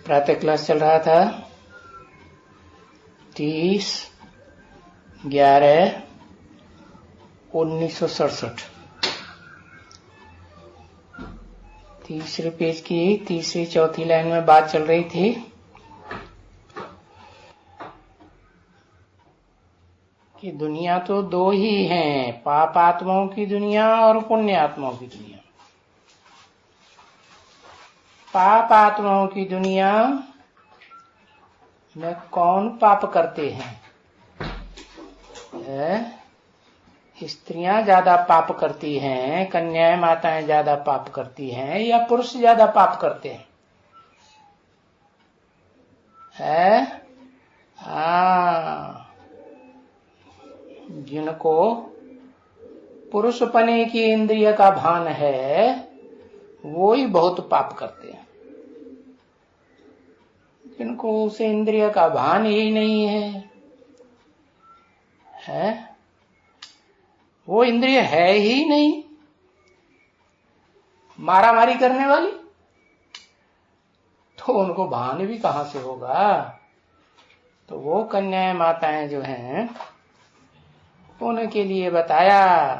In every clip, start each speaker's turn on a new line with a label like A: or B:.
A: प्रातः क्लास चल रहा था 30/11/1967। तीसरे पेज की तीसरी चौथी लाइन में बात चल रही थी कि दुनिया तो दो ही हैं, पाप आत्माओं की दुनिया और पुण्य आत्माओं की दुनिया। पाप आत्माओं की दुनिया में कौन पाप करते हैं? स्त्रियां ज्यादा पाप करती हैं, कन्याएं माताएं ज्यादा पाप करती हैं, या पुरुष ज्यादा पाप करते हैं? जिनको पुरुषपने की इंद्रिय का भान है वो ही बहुत पाप करते हैं। जिनको उसे इंद्रिय का भान ही नहीं है, वो इंद्रिय है ही नहीं, मारामारी करने वाली, तो उनको भान भी कहां से होगा? तो वो कन्याएं माताएं जो हैं उनके लिए बताया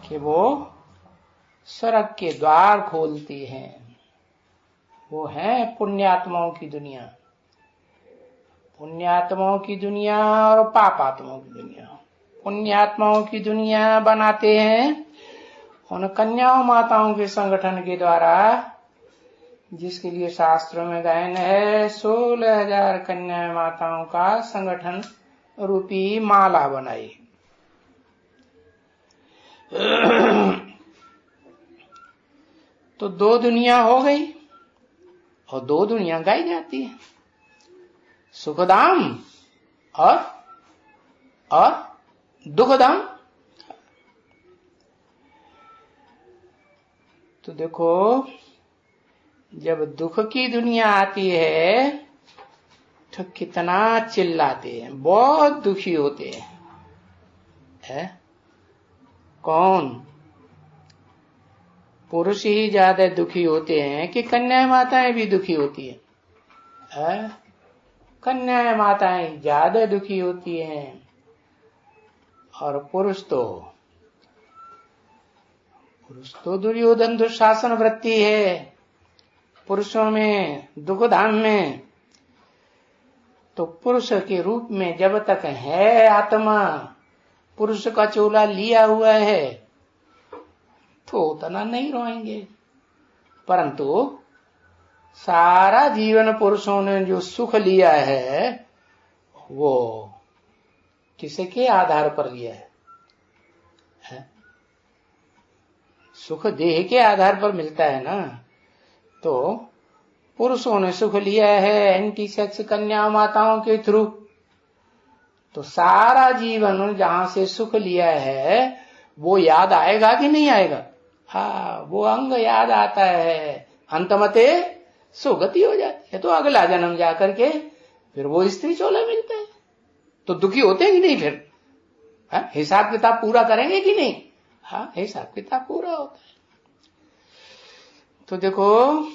A: कि वो स्वर्ग के द्वार खोलती हैं। वो है पुण्यात्माओं की दुनिया, पुण्यात्माओं की दुनिया और पापात्माओं की दुनिया। पुण्यात्माओं की दुनिया बनाते हैं उन कन्याओं माताओं के संगठन के द्वारा, जिसके लिए शास्त्रों में गायन है 16,000 कन्या माताओं का संगठन रूपी माला बनाई। तो दो दुनिया हो गई और दो दुनिया गाई जाती है, सुखधाम और दुखधाम। तो देखो, जब दुख की दुनिया आती है तो कितना चिल्लाते हैं, बहुत दुखी होते हैं। कौन? पुरुष ही ज्यादा दुखी होते हैं कि कन्या माताएं भी दुखी होती हैं? कन्या माताएं ज्यादा दुखी होती हैं और पुरुष तो दुर्योधन दुशासन वृत्ति है पुरुषों में, दुखधाम में। तो पुरुष के रूप में जब तक है आत्मा, पुरुष का चोला लिया हुआ है, तो उतना नहीं रोएंगे। परंतु सारा जीवन पुरुषों ने जो सुख लिया है वो किसके आधार पर लिया है? सुख देह के आधार पर मिलता है ना। तो पुरुषों ने सुख लिया है एंटी सेक्स कन्या माताओं के थ्रू, तो सारा जीवन जहां से सुख लिया है वो याद आएगा कि नहीं आएगा? हाँ, वो अंग याद आता है, अंतमते सुगति हो जाती है। तो अगला जन्म जाकर के फिर वो स्त्री चोला मिलता है। तो दुखी होते हैं कि नहीं? फिर हिसाब किताब पूरा करेंगे कि नहीं? हाँ, हिसाब किताब पूरा होता है। तो देखो,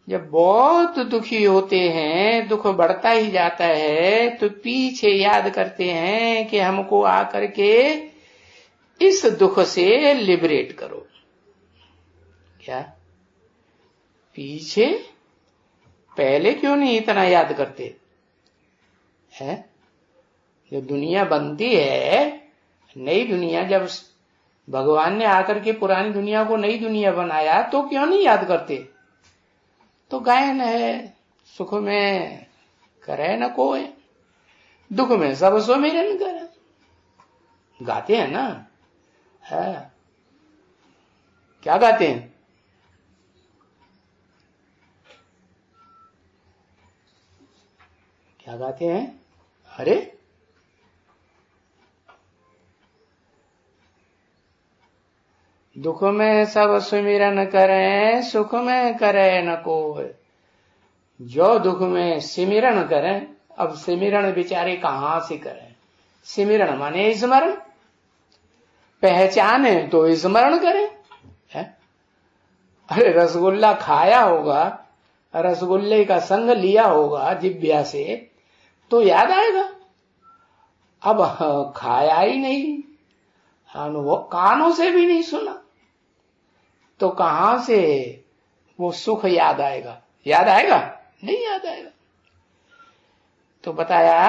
A: जब बहुत दुखी होते हैं, दुख बढ़ता ही जाता है, तो पीछे याद करते हैं कि हमको आकर के इस दुख से लिबरेट करो। क्या पीछे पहले क्यों नहीं इतना याद करते हैं? जो दुनिया बनती है, नई दुनिया, जब भगवान ने आकर के पुरानी दुनिया को नई दुनिया बनाया, तो क्यों नहीं याद करते? तो गायन है, सुख में करे न कोई, दुख में सब सुमिरन करे, गाते हैं ना। है क्या गाते हैं? क्या गाते हैं? अरे दुख में सब सुमिरन करें, सुख में करे न कोई। जो दुख में सिमिरन करें, अब सिमिरन बेचारे कहां से करें? सिमिरन माने स्मरण, पहचाने तो स्मरण करें। है? अरे रसगुल्ला खाया होगा रसगुल्ले का संग लिया होगा जिब्या से तो याद आएगा। अब खाया ही नहीं, अनुभव कानों से भी नहीं सुना, तो कहां से वो सुख याद आएगा? याद आएगा? नहीं याद आएगा। तो बताया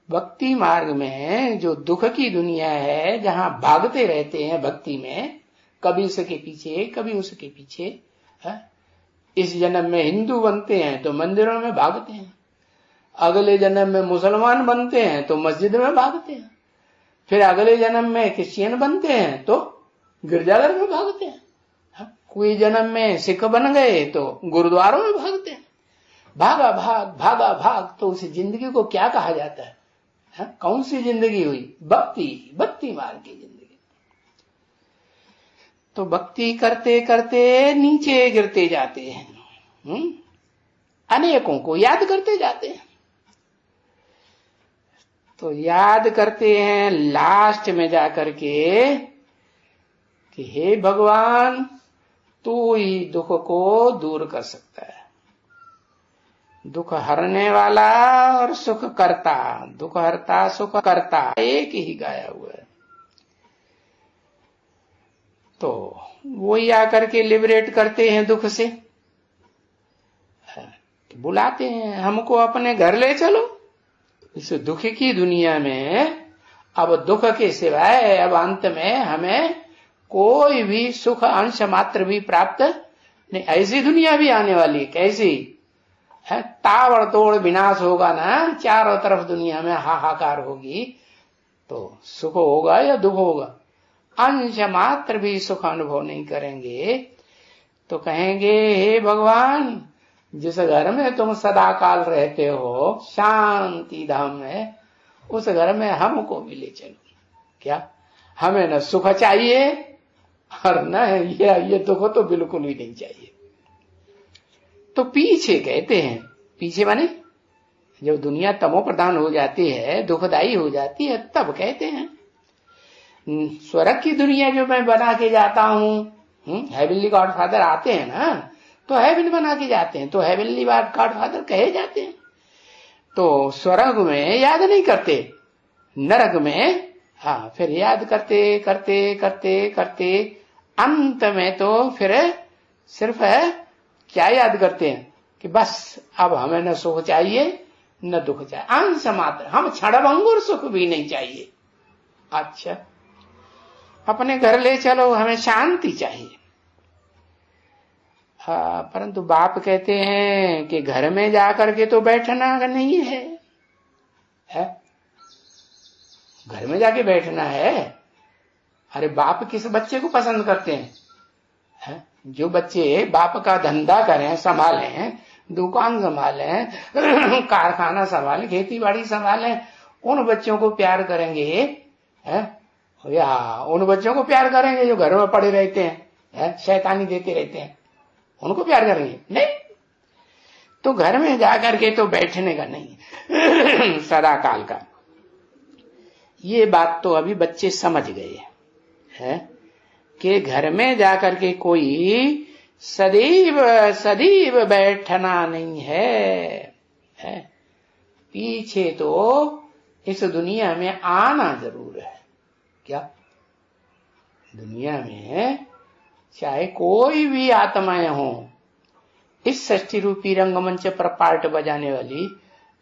A: भक्ति मार्ग में जो दुख की दुनिया है, जहां भागते रहते हैं भक्ति में, कभी उसके पीछे कभी उसके पीछे है? इस जन्म में हिंदू बनते हैं तो मंदिरों में भागते हैं, अगले जन्म में मुसलमान बनते हैं तो मस्जिद में भागते हैं, फिर अगले जन्म में क्रिश्चियन बनते हैं तो गिरजाघर में भागते हैं, कोई जन्म में सिख बन गए तो गुरुद्वारों में भागते हैं। भागा भाग भागा भाग, तो उस जिंदगी को क्या कहा जाता है? कौन सी जिंदगी हुई? भक्ति मार्ग की जिंदगी। तो भक्ति करते करते नीचे गिरते जाते हैं, अनेकों को याद करते जाते हैं। तो याद करते हैं लास्ट में जाकर के कि हे भगवान, तू ही दुख को दूर कर सकता है, दुख हरने वाला और सुख करता, दुख हरता सुख करता एक ही गाया हुआ है। तो वही आकर के लिबरेट करते हैं दुख से, बुलाते हैं हमको अपने घर ले चलो। इस दुख की दुनिया में अब दुख के सिवाय अब अंत में हमें कोई भी सुख अंश मात्र भी प्राप्त नहीं। ऐसी दुनिया भी आने वाली, कैसी है? ताबड़तोड़ विनाश होगा ना, चारों तरफ दुनिया में हाहाकार होगी, तो सुख होगा या दुख होगा? अंश मात्र भी सुख अनुभव नहीं करेंगे तो कहेंगे हे भगवान, जिस घर में तुम सदा काल रहते हो, शांति धाम में, उस घर में हमको भी ले चलो। क्या हमें न सुख चाहिए और न ये दुख तो बिल्कुल ही नहीं चाहिए। तो पीछे कहते हैं, पीछे माने जब दुनिया तमो प्रधान हो जाती है, दुखदाई हो जाती है, तब कहते हैं स्वर्ग की दुनिया जो मैं बना के जाता हूं, हेवनली गॉड फादर आते हैं ना, तो हेवन बना के जाते हैं, तो हेवनली गॉड फादर कहे जाते हैं। तो स्वर्ग में याद नहीं करते, नरक में हाँ फिर याद करते करते करते करते अंत में तो फिर सिर्फ क्या याद करते हैं कि बस अब हमें न सुख चाहिए न दुख चाहिए, अंश मात्र, हम क्षणभंगुर सुख भी नहीं चाहिए। अच्छा, अपने घर ले चलो, हमें शांति चाहिए। हाँ, परंतु बाप कहते हैं कि घर में जाकर के तो बैठना नहीं है, घर में जाके बैठना है। अरे बाप किस बच्चे को पसंद करते हैं? जो बच्चे बाप का धंधा करें, संभालें, दुकान संभालें, कारखाना संभालें, खेती बाड़ी संभालें, उन बच्चों को प्यार करेंगे या उन बच्चों को प्यार करेंगे जो घर में पड़े रहते हैं, शैतानी देते रहते हैं, उनको प्यार करेंगे? नहीं। तो घर में जाकर के तो बैठने का नहीं सदा काल का। ये बात तो अभी बच्चे समझ गए हैं कि घर में जाकर के कोई सदैव सदैव बैठना नहीं है, पीछे तो इस दुनिया में आना जरूर है। क्या दुनिया में चाहे कोई भी आत्माएं हो, इस सृष्टि रूपी रंगमंच पर पार्ट बजाने वाली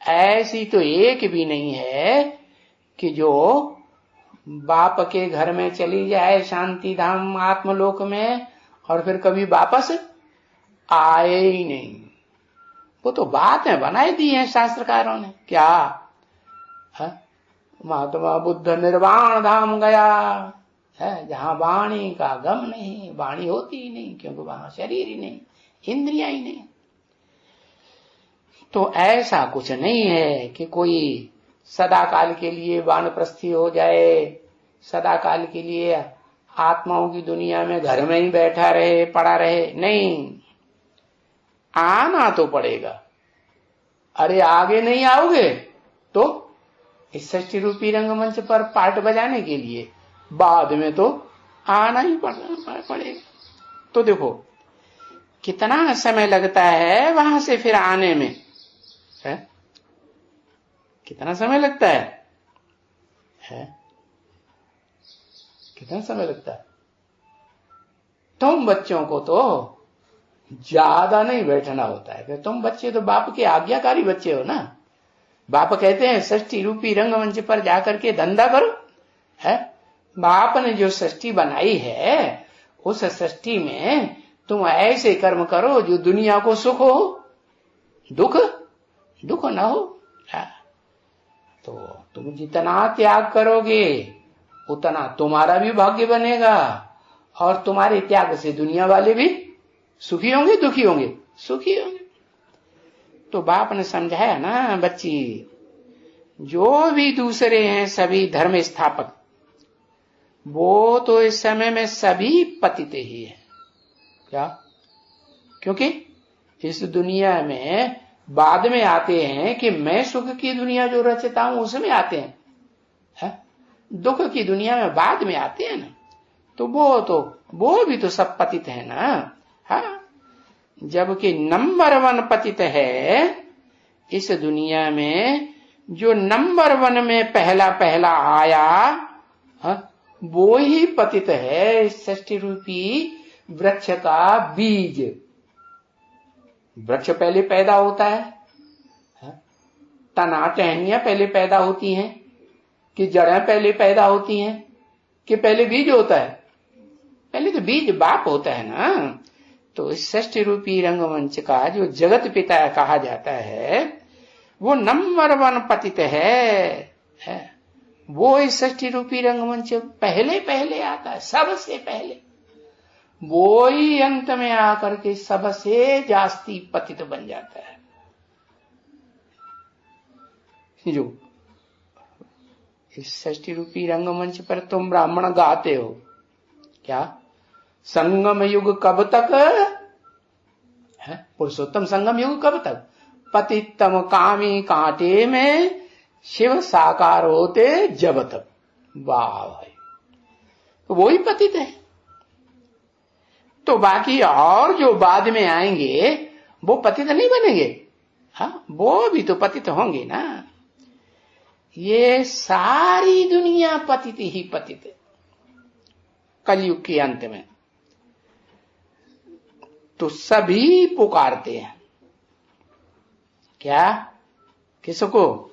A: ऐसी तो एक भी नहीं है कि जो बाप के घर में चली जाए शांति धाम आत्मलोक में और फिर कभी वापस आए ही नहीं। वो तो बातें बनाई दी हैं शास्त्रकारों ने। क्या महात्मा बुद्ध निर्वाण धाम गया है, जहां वाणी का गम नहीं, वाणी होती ही नहीं, क्योंकि वहां शरीर ही नहीं, इंद्रियां ही नहीं। तो ऐसा कुछ नहीं है कि कोई सदा काल के लिए वानप्रस्थी हो जाए, सदा काल के लिए आत्माओं की दुनिया में घर में ही बैठा रहे, पड़ा रहे। नहीं, आना तो पड़ेगा। अरे आगे नहीं आओगे तो इस सृष्टि रूपी रंगमंच पर पार्ट बजाने के लिए बाद में तो आना ही पड़ेगा। तो देखो कितना समय लगता है वहां से फिर आने में, है? कितना समय लगता है? कितना समय लगता है? तुम बच्चों को तो ज्यादा नहीं बैठना होता है, तुम बच्चे तो बाप के आज्ञाकारी बच्चे हो ना। बाप कहते हैं षष्ठी रूपी रंगमंच पर जाकर के धंधा करो, है? बाप ने जो षष्ठी बनाई है उस षष्ठी में तुम ऐसे कर्म करो जो दुनिया को सुख हो, दुख ना हो। तो तुम जितना त्याग करोगे उतना तुम्हारा भी भाग्य बनेगा और तुम्हारे त्याग से दुनिया वाले भी सुखी होंगे, दुखी होंगे, सुखी होंगे। तो बाप ने समझाया ना बच्ची, जो भी दूसरे हैं सभी धर्म स्थापक, वो तो इस समय में सभी पतित ही है। क्या? क्योंकि इस दुनिया में बाद में आते हैं कि मैं सुख की दुनिया जो रचता हूं उसमें आते हैं, है? दुख की दुनिया में बाद में आते हैं ना। तो वो भी तो सब पतित है ना। हाँ, जबकि नंबर 1 पतित है इस दुनिया में, जो नंबर 1 में पहला आया, हाँ, वो ही पतित है। षष्ठी रूपी वृक्ष का बीज, वृक्ष पहले पैदा होता है, तना टहनियां पहले पैदा होती हैं कि जड़ें पहले पैदा होती हैं कि पहले बीज होता है? पहले तो बीज बाप होता है ना। तो इस षष्ठी रूपी रंगमंच का जो जगत पिता कहा जाता है वो नंबर 1 पतित है। वो इस षष्ठी रूपी रंगमंच पहले आता है, सबसे पहले। वो ही अंत में आकर के सबसे जास्ती पतित बन जाता है। जो इस षष्ठी रूपी रंगमंच पर तुम ब्राह्मण गाते हो, क्या संगम युग कब तक है? पुरुषोत्तम संगम युग कब तक? पतितम कामी कांटे में शिव साकार होते जब तक। वाह भाई, तो वो ही पतित है। तो बाकी और जो बाद में आएंगे वो पतित नहीं बनेंगे? हाँ, वो भी तो पतित होंगे ना। ये सारी दुनिया पतित ही पतित है कलयुग के अंत में। तो सभी पुकारते हैं, क्या? किसको?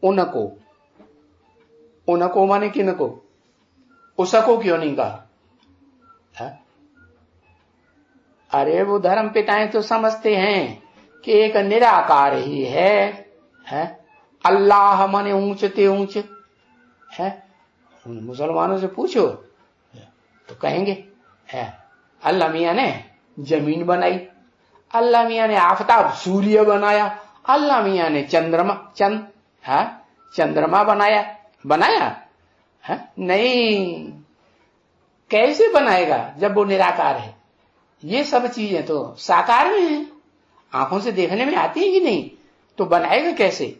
A: उनको माने किनको? उसको क्यों नहीं कहा? अरे वो धर्म पिताएं तो समझते हैं कि एक निराकार ही है? अल्लाह माने ऊंचते ऊंच है। उन मुसलमानों से पूछो तो कहेंगे अल्लाह मियां ने जमीन बनाई, अल्लाह मियां ने आफताब सूर्य बनाया, अल्लाह मियां ने चंद्रमा बनाया है? नहीं, कैसे बनाएगा जब वो निराकार है? ये सब चीजें तो साकार में है, आंखों से देखने में आती है कि नहीं? तो बनाएगा कैसे?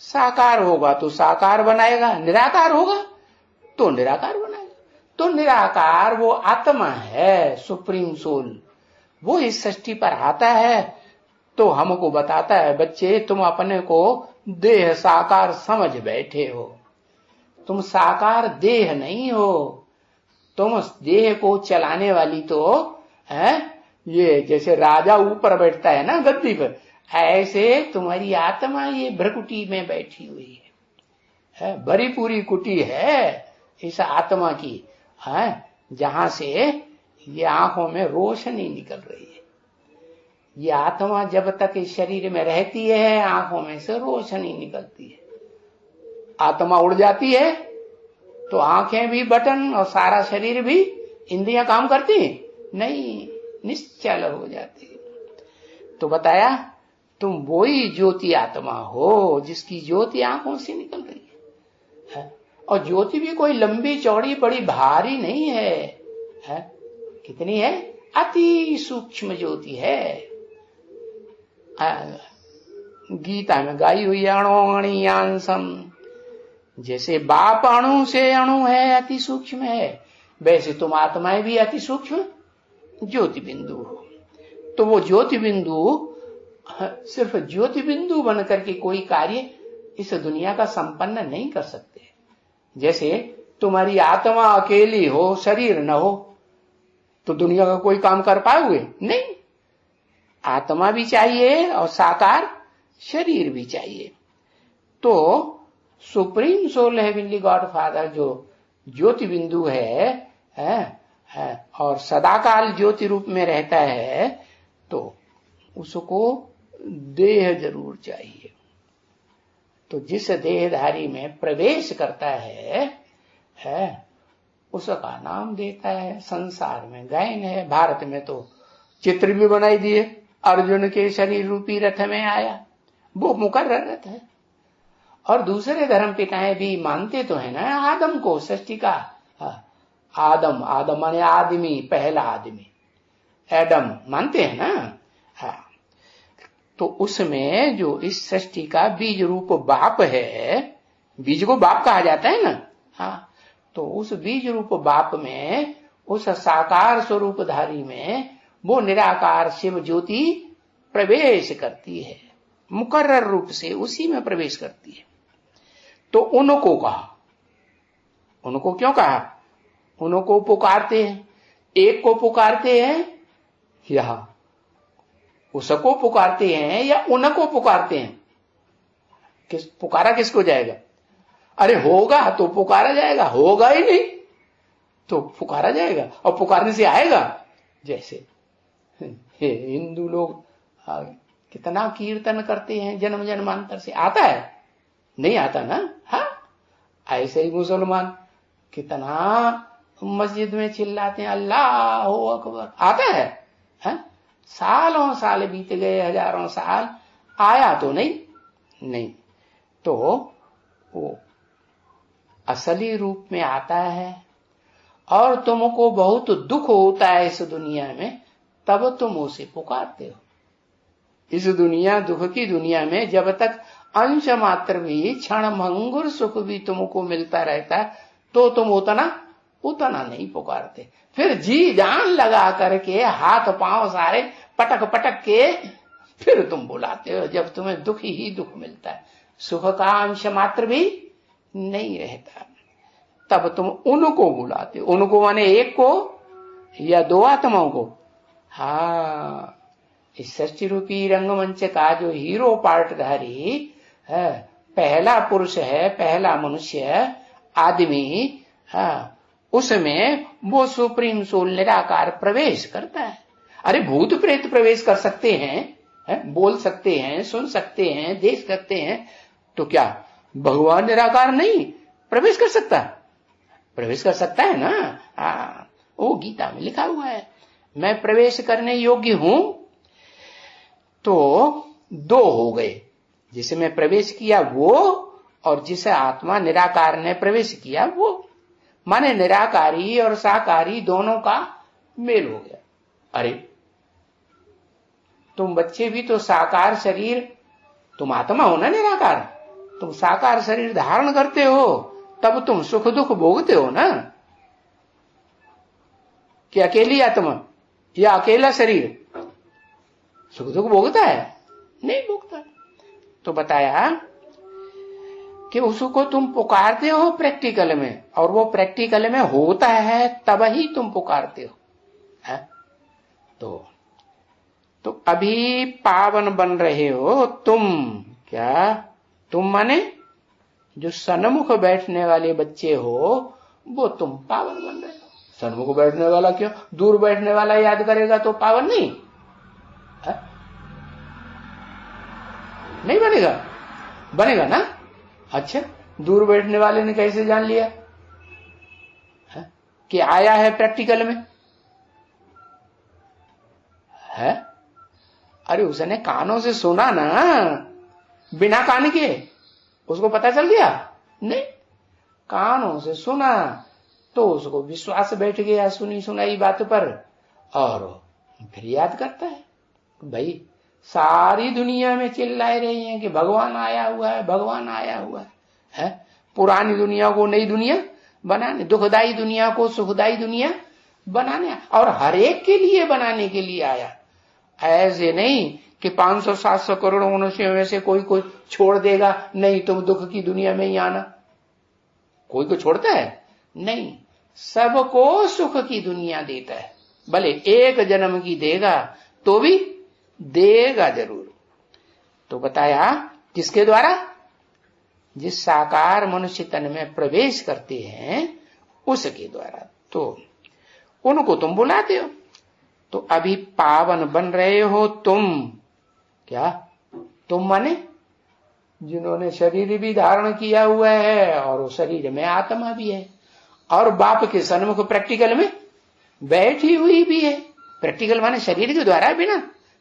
A: साकार होगा तो साकार बनाएगा, निराकार होगा तो निराकार बनाएगा। तो निराकार वो आत्मा है, सुप्रीम सोल, वो इस सृष्टि पर आता है तो हमको बताता है, बच्चे तुम अपने को देह साकार समझ बैठे हो, तुम साकार देह नहीं हो, तुम देह को चलाने वाली तो है। ये जैसे राजा ऊपर बैठता है ना गद्दी पर, ऐसे तुम्हारी आत्मा ये भ्रकुटी में बैठी हुई है, भरी पूरी कुटी है इस आत्मा की, है, जहां से ये आंखों में रोशनी निकल रही है। ये आत्मा जब तक इस शरीर में रहती है आंखों में से रोशनी निकलती है। आत्मा उड़ जाती है तो आंखें भी बटन और सारा शरीर भी, इंद्रियां काम करती नहीं, निश्चल हो जाती है। तो बताया तुम वही ज्योति आत्मा हो जिसकी ज्योति आंखों से निकल रही है। और ज्योति भी कोई लंबी चौड़ी बड़ी भारी नहीं है, कितनी है? अति सूक्ष्म ज्योति है। गीता में गाई हुई अणोअणियांसम, जैसे बाप अणु से अणु है, अति सूक्ष्म है, वैसे तुम आत्माएं भी अति सूक्ष्म ज्योति बिंदु हो। तो वो ज्योति बिंदु सिर्फ ज्योति बिंदु बन करके कोई कार्य इस दुनिया का संपन्न नहीं कर सकते। जैसे तुम्हारी आत्मा अकेली हो, शरीर न हो, तो दुनिया का कोई काम कर पाओगे नहीं। आत्मा भी चाहिए और साकार शरीर भी चाहिए। तो supreme soul heavenly God father जो ज्योति बिंदु है और सदाकाल ज्योति रूप में रहता है, तो उसको देह जरूर चाहिए। तो जिस देहधारी में प्रवेश करता है उसका नाम देता है संसार में गायन है। भारत में तो चित्र भी बनाई दिए, अर्जुन के शरीर रूपी रथ में आया, वो मुकर्रर रथ है। और दूसरे धर्म पिताएं भी मानते तो है ना आदम को, सृष्टि का आदम, आदम माने आदमी, पहला आदमी, एडम मानते हैं ना। हाँ, तो उसमें जो इस सृष्टि का बीज रूप बाप है, बीज को बाप कहा जाता है ना। हाँ, तो उस बीज रूप बाप में, उस साकार स्वरूपधारी में वो निराकार शिव ज्योति प्रवेश करती है, मुकर्रर रूप से उसी में प्रवेश करती है। तो उनको कहा, उनको क्यों कहा? उनको पुकारते हैं, एक को पुकारते हैं या उसको पुकारते हैं या उनको पुकारते हैं? पुकारा किसको जाएगा? अरे होगा तो पुकारा जाएगा, होगा ही नहीं तो पुकारा जाएगा, और पुकारने से आएगा। जैसे हिंदू लोग कितना कीर्तन करते हैं जन्म जन्मांतर से, आता है? नहीं आता ना। हाँ, ऐसे ही मुसलमान कितना मस्जिद में चिल्लाते हैं अल्लाह अकबर, आता है? हाँ? सालों साल बीत गए, हजारों साल, आया तो नहीं। तो वो असली रूप में आता है और तुमको बहुत दुख होता है इस दुनिया में, तब तुम उसे पुकारते हो। इस दुनिया, दुख की दुनिया में जब तक अंश मात्र भी, क्षण भंगुर सुख भी तुमको मिलता रहता है, तो तुम उतना नहीं पुकारते। फिर जी जान लगा करके, हाथ पांव सारे पटक पटक के फिर तुम बुलाते हो जब तुम्हें दुख ही दुख मिलता है, सुख का अंश मात्र भी नहीं रहता, तब तुम उनको बुलाते हो। उनको माने एक को या दो आत्माओं को। हाँ, इस सृष्टि रूपी रंगमंच का जो हीरो पार्टधारी है, पहला पुरुष है, पहला मनुष्य आदमी, हाँ, उसमें वो सुप्रीम सोल निराकार प्रवेश करता है। अरे भूत प्रेत प्रवेश कर सकते हैं, बोल सकते हैं, सुन सकते हैं, देख सकते हैं, तो क्या भगवान निराकार नहीं प्रवेश कर सकता? प्रवेश कर सकता है ना। हाँ, वो गीता में लिखा हुआ है, मैं प्रवेश करने योग्य हूं। तो दो हो गए, जिसमें प्रवेश किया वो और जिसे आत्मा निराकार ने प्रवेश किया वो, माने निराकारी और साकारी दोनों का मेल हो गया। अरे तुम बच्चे भी तो साकार शरीर, तुम आत्मा हो ना निराकार, तुम साकार शरीर धारण करते हो, तब तुम सुख दुख भोगते हो ना। कि अकेली आत्मा या अकेला शरीर सुख दुख भोगता है? नहीं भोगता। तो बताया कि उसको तुम पुकारते हो प्रैक्टिकल में, और वो प्रैक्टिकल में होता है तब ही तुम पुकारते हो। है? तो अभी पावन बन रहे हो तुम। क्या तुम माने जो सन्मुख बैठने वाले बच्चे हो, वो तुम पावन बन रहे हो। सन्मुख बैठने वाला क्यों? दूर बैठने वाला याद करेगा तो पावन नहीं है? नहीं बनेगा? बनेगा ना। अच्छा, दूर बैठने वाले ने कैसे जान लिया है? कि आया है प्रैक्टिकल में है? अरे उसने कानों से सुना ना, बिना कान के उसको पता चल गया? नहीं, कानों से सुना तो उसको विश्वास बैठ गया सुनी सुनाई बात पर, और फिर याद करता है। भाई सारी दुनिया में चिल्लाए रहे हैं कि भगवान आया हुआ है, भगवान आया हुआ है? पुरानी दुनिया को नई दुनिया बनाने, दुखदाई दुनिया को सुखदाई दुनिया बनाने, और हर एक के लिए बनाने के लिए आया। ऐसे नहीं कि 500-700 करोड़ मनुष्यों में से कोई को छोड़ देगा, नहीं तुम दुख की दुनिया में ही आना। कोई को छोड़ता है? नहीं, सबको सुख की दुनिया देता है। भले एक जन्म की देगा तो भी देगा जरूर। तो बताया किसके द्वारा? जिस साकार मनुष्य तन में प्रवेश करते हैं उसके द्वारा। तो उनको तुम बुलाते हो। तो अभी पावन बन रहे हो तुम। क्या? तुम माने जिन्होंने शरीर भी धारण किया हुआ है और उस शरीर में आत्मा भी है, और बाप के सन्मुख प्रैक्टिकल में बैठी हुई भी है। प्रैक्टिकल माने शरीर के द्वारा,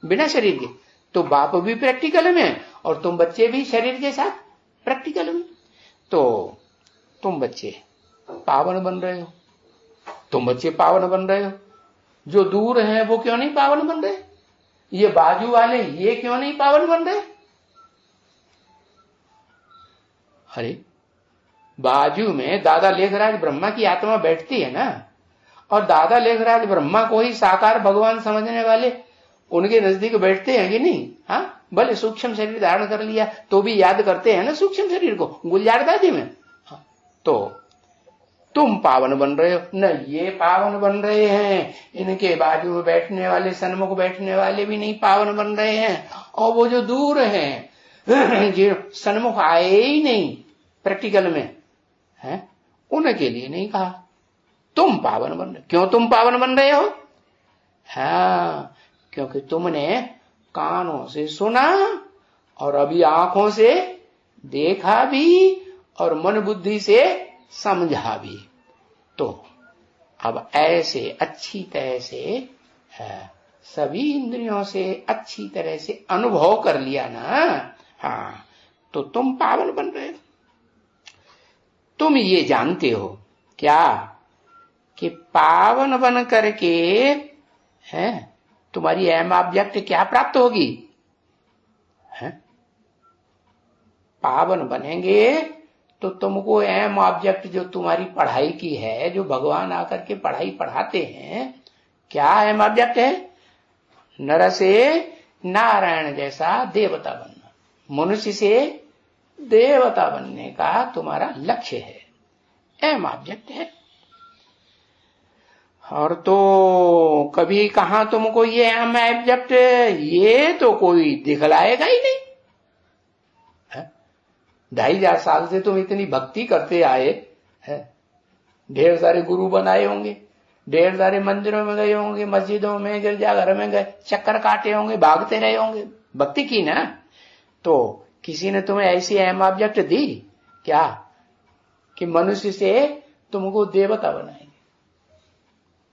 A: बिना शरीर के। तो बाप भी प्रैक्टिकल में और तुम बच्चे भी शरीर के साथ प्रैक्टिकल में। तो तुम बच्चे पावन बन रहे हो। तुम बच्चे पावन बन रहे हो। जो दूर हैं वो क्यों नहीं पावन बन रहे? ये बाजू वाले ये क्यों नहीं पावन बन रहे? अरे बाजू में दादा लेखराज ब्रह्मा की आत्मा बैठती है ना, और दादा लेखराज ब्रह्मा को ही साकार भगवान समझने वाले उनके नजदीक बैठते हैं कि नहीं? हाँ, भले सूक्ष्म शरीर धारण कर लिया तो भी याद करते हैं ना सूक्ष्म शरीर को, गुलजार दादी में। हाँ, तो तुम पावन बन रहे हो न, ये पावन बन रहे हैं। इनके बाजू में बैठने वाले, सन्मुख बैठने वाले भी नहीं पावन बन रहे हैं। और वो जो दूर हैं जो सन्मुख आए ही नहीं प्रैक्टिकल में है, उनके लिए नहीं कहा तुम पावन बन रहे। क्यों तुम पावन बन रहे हो? हाँ, क्योंकि तुमने कानों से सुना और अभी आंखों से देखा भी और मन बुद्धि से समझा भी। तो अब ऐसे अच्छी तरह से सभी इंद्रियों से अच्छी तरह से अनुभव कर लिया ना, हाँ, तो तुम पावन बन रहे हो। तुम ये जानते हो क्या कि पावन बन करके है तुम्हारी एम ऑब्जेक्ट क्या प्राप्त होगी? है? पावन बनेंगे तो तुमको एम ऑब्जेक्ट जो तुम्हारी पढ़ाई की है, जो भगवान आकर के पढ़ाई पढ़ाते हैं, क्या एम ऑब्जेक्ट है? नर से नारायण जैसा देवता बनना, मनुष्य से देवता बनने का तुम्हारा लक्ष्य है, एम ऑब्जेक्ट है। और तो कभी कहा तुमको ये एम ऑब्जेक्ट ये तो कोई दिखलाएगा ही नहीं। 2500 साल से तुम इतनी भक्ति करते आए हैं, ढेर सारे गुरु बनाए होंगे, ढेर सारे मंदिरों में गए होंगे, मस्जिदों में, गिरजाघर में गए, चक्कर काटे होंगे, भागते रहे होंगे, भक्ति की ना। तो किसी ने तुम्हें ऐसी एम ऑब्जेक्ट दी क्या कि मनुष्य से तुमको देवता बनाएंगे?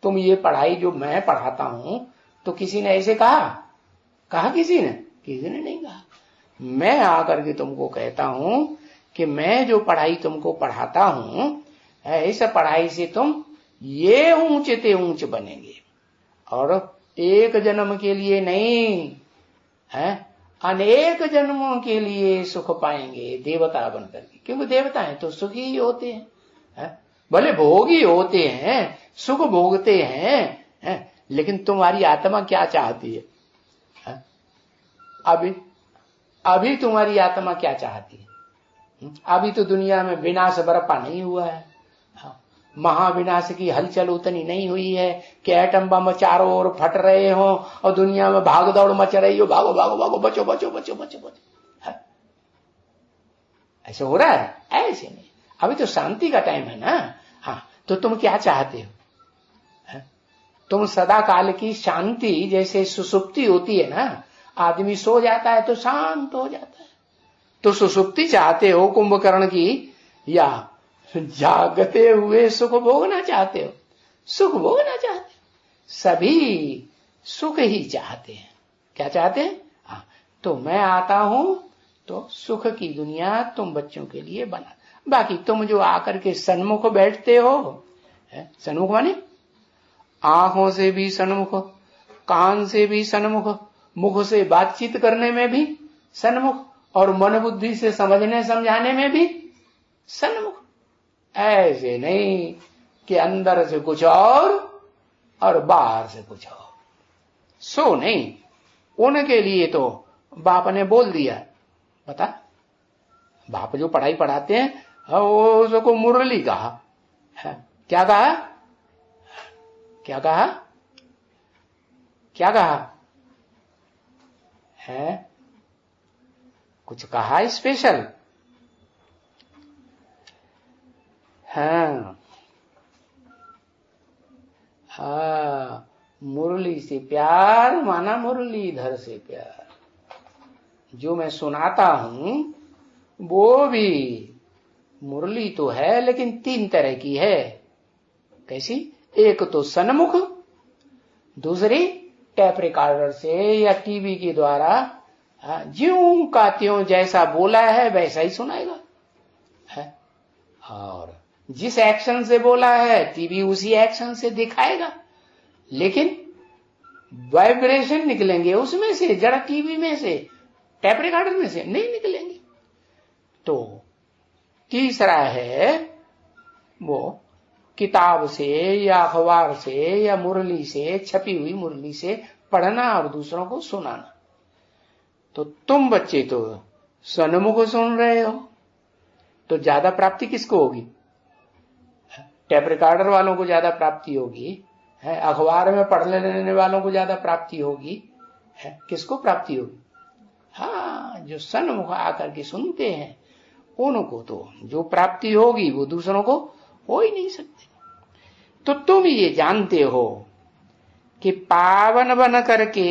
A: तुम ये पढ़ाई जो मैं पढ़ाता हूं तो किसी ने ऐसे कहा किसी ने नहीं कहा। मैं आकर के तुमको कहता हूं कि मैं जो पढ़ाई तुमको पढ़ाता हूं, इस पढ़ाई से तुम ये ऊंचे ते ऊंच बनेंगे, और एक जन्म के लिए नहीं है, अनेक जन्मों के लिए सुख पाएंगे देवता बनकर के। क्योंकि देवता हैं तो सुखी ही होते हैं, भले भोगी होते हैं, सुख भोगते हैं, लेकिन तुम्हारी आत्मा क्या चाहती है? अभी तुम्हारी आत्मा क्या चाहती है? अभी तो दुनिया में विनाश बरपा नहीं हुआ है, महाविनाश की हलचल उतनी नहीं हुई है कि एटम बम चारों ओर फट रहे हो और दुनिया में भाग दौड़ मच रही हो, भागो भागो भागो, बचो बचो बचो बचो बचो। ऐसे हो रहा है? ऐसे नहीं, अभी तो शांति का टाइम है ना। हाँ, तो तुम क्या चाहते हो? तुम सदा काल की शांति, जैसे सुसुप्ति होती है ना, आदमी सो जाता है तो शांत हो जाता है, तो सुसुप्ति चाहते हो कुंभकर्ण की, या जागते हुए सुख भोगना चाहते हो? सुख भोगना चाहते हो, सभी सुख ही चाहते हैं। क्या चाहते हैं? हाँ, तो मैं आता हूं तो सुख की दुनिया तुम बच्चों के लिए बना। बाकी तुम जो आकर के सन्मुख बैठते हो, सन्मुख माने आंखों से भी सन्मुख, कान से भी सन्मुख, मुख से बातचीत करने में भी सन्मुख, और मन बुद्धि से समझने समझाने में भी सन्मुख। ऐसे नहीं कि अंदर से कुछ और बाहर से कुछ और। सो नहीं, उनके लिए तो बाप ने बोल दिया, बता, बाप जो पढ़ाई पढ़ाते हैं वो उसको मुरली कहा है। क्या कहा, क्या कहा, क्या कहा है, कुछ कहा स्पेशल? हाँ, हाँ, मुरली से प्यार माना मुरलीधर से प्यार। जो मैं सुनाता हूं वो भी मुरली तो है, लेकिन 3 तरह की है। कैसी? एक तो सन्मुख, दूसरी टैप रिकॉर्डर से या टीवी के द्वारा ज्यों का त्यों जैसा बोला है वैसा ही सुनाएगा है। और जिस एक्शन से बोला है टीवी उसी एक्शन से दिखाएगा, लेकिन वाइब्रेशन निकलेंगे उसमें से, जरा टीवी में से, टैप रिकॉर्डर में से नहीं निकलेंगे। तो तीसरा है वो किताब से या अखबार से या मुरली से, छपी हुई मुरली से पढ़ना और दूसरों को सुनाना। तो तुम बच्चे तो सन्मुख सुन रहे हो, तो ज्यादा प्राप्ति किसको होगी? टैप रिकॉर्डर वालों को ज्यादा प्राप्ति होगी है, अखबार में पढ़ लेने वालों को ज्यादा प्राप्ति होगी है। किसको प्राप्ति होगी? हाँ, जो सन्मुख आकर के सुनते हैं उनको तो जो प्राप्ति होगी वो दूसरों को हो ही नहीं सकती। तो तुम ये जानते हो कि पावन बन करके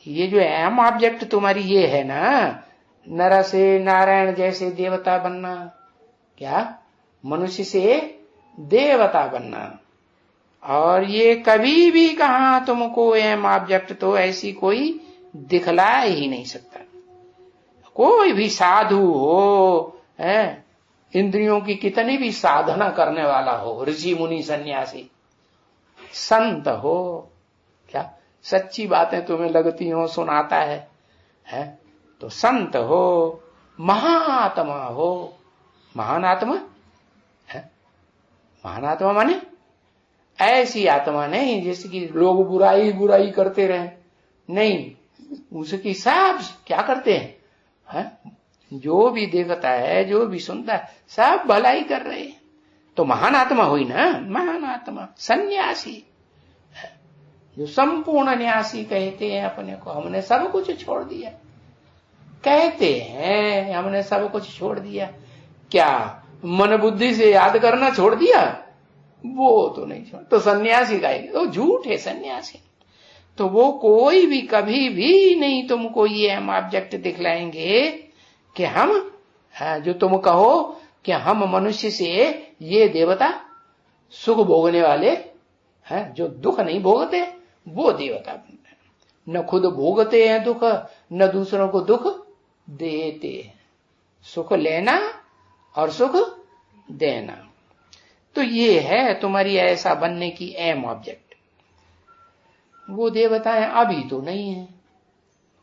A: ये जो एम ऑब्जेक्ट तुम्हारी ये है ना, नर से नारायण जैसे देवता बनना, क्या मनुष्य से देवता बनना, और ये कभी भी कहा तुमको एम ऑब्जेक्ट तो ऐसी कोई दिखला ही नहीं सकता। कोई भी साधु हो है, इंद्रियों की कितनी भी साधना करने वाला हो, ऋषि मुनि सन्यासी संत हो, क्या सच्ची बातें तुम्हें लगती हो सुनाता है तो संत हो, महात्मा हो। महान आत्मा है, महान आत्मा माने ऐसी आत्मा नहीं जिसकी लोग बुराई बुराई करते रहे, नहीं, उसकी सब क्या करते हैं जो भी देखता है, जो भी सुनता है, सब भलाई कर रहे हैं। तो महान आत्मा हुई ना, महान आत्मा सन्यासी, जो संपूर्ण न्यासी कहते हैं अपने को। हमने सब कुछ छोड़ दिया, कहते हैं हमने सब कुछ छोड़ दिया। क्या मन बुद्धि से याद करना छोड़ दिया? वो तो नहीं छोड़। तो सन्यासी का तो झूठ है सन्यासी। तो वो कोई भी कभी भी नहीं तुमको ये हम ऑब्जेक्ट दिखलाएंगे कि हम जो तुम कहो कि हम मनुष्य से ये देवता सुख भोगने वाले हैं, जो दुख नहीं भोगते वो देवता बनते हैं। न खुद भोगते हैं दुख, न दूसरों को दुख देते हैं। सुख लेना और सुख देना, तो ये है तुम्हारी ऐसा बनने की एम ऑब्जेक्ट। वो देवताएं अभी तो नहीं है,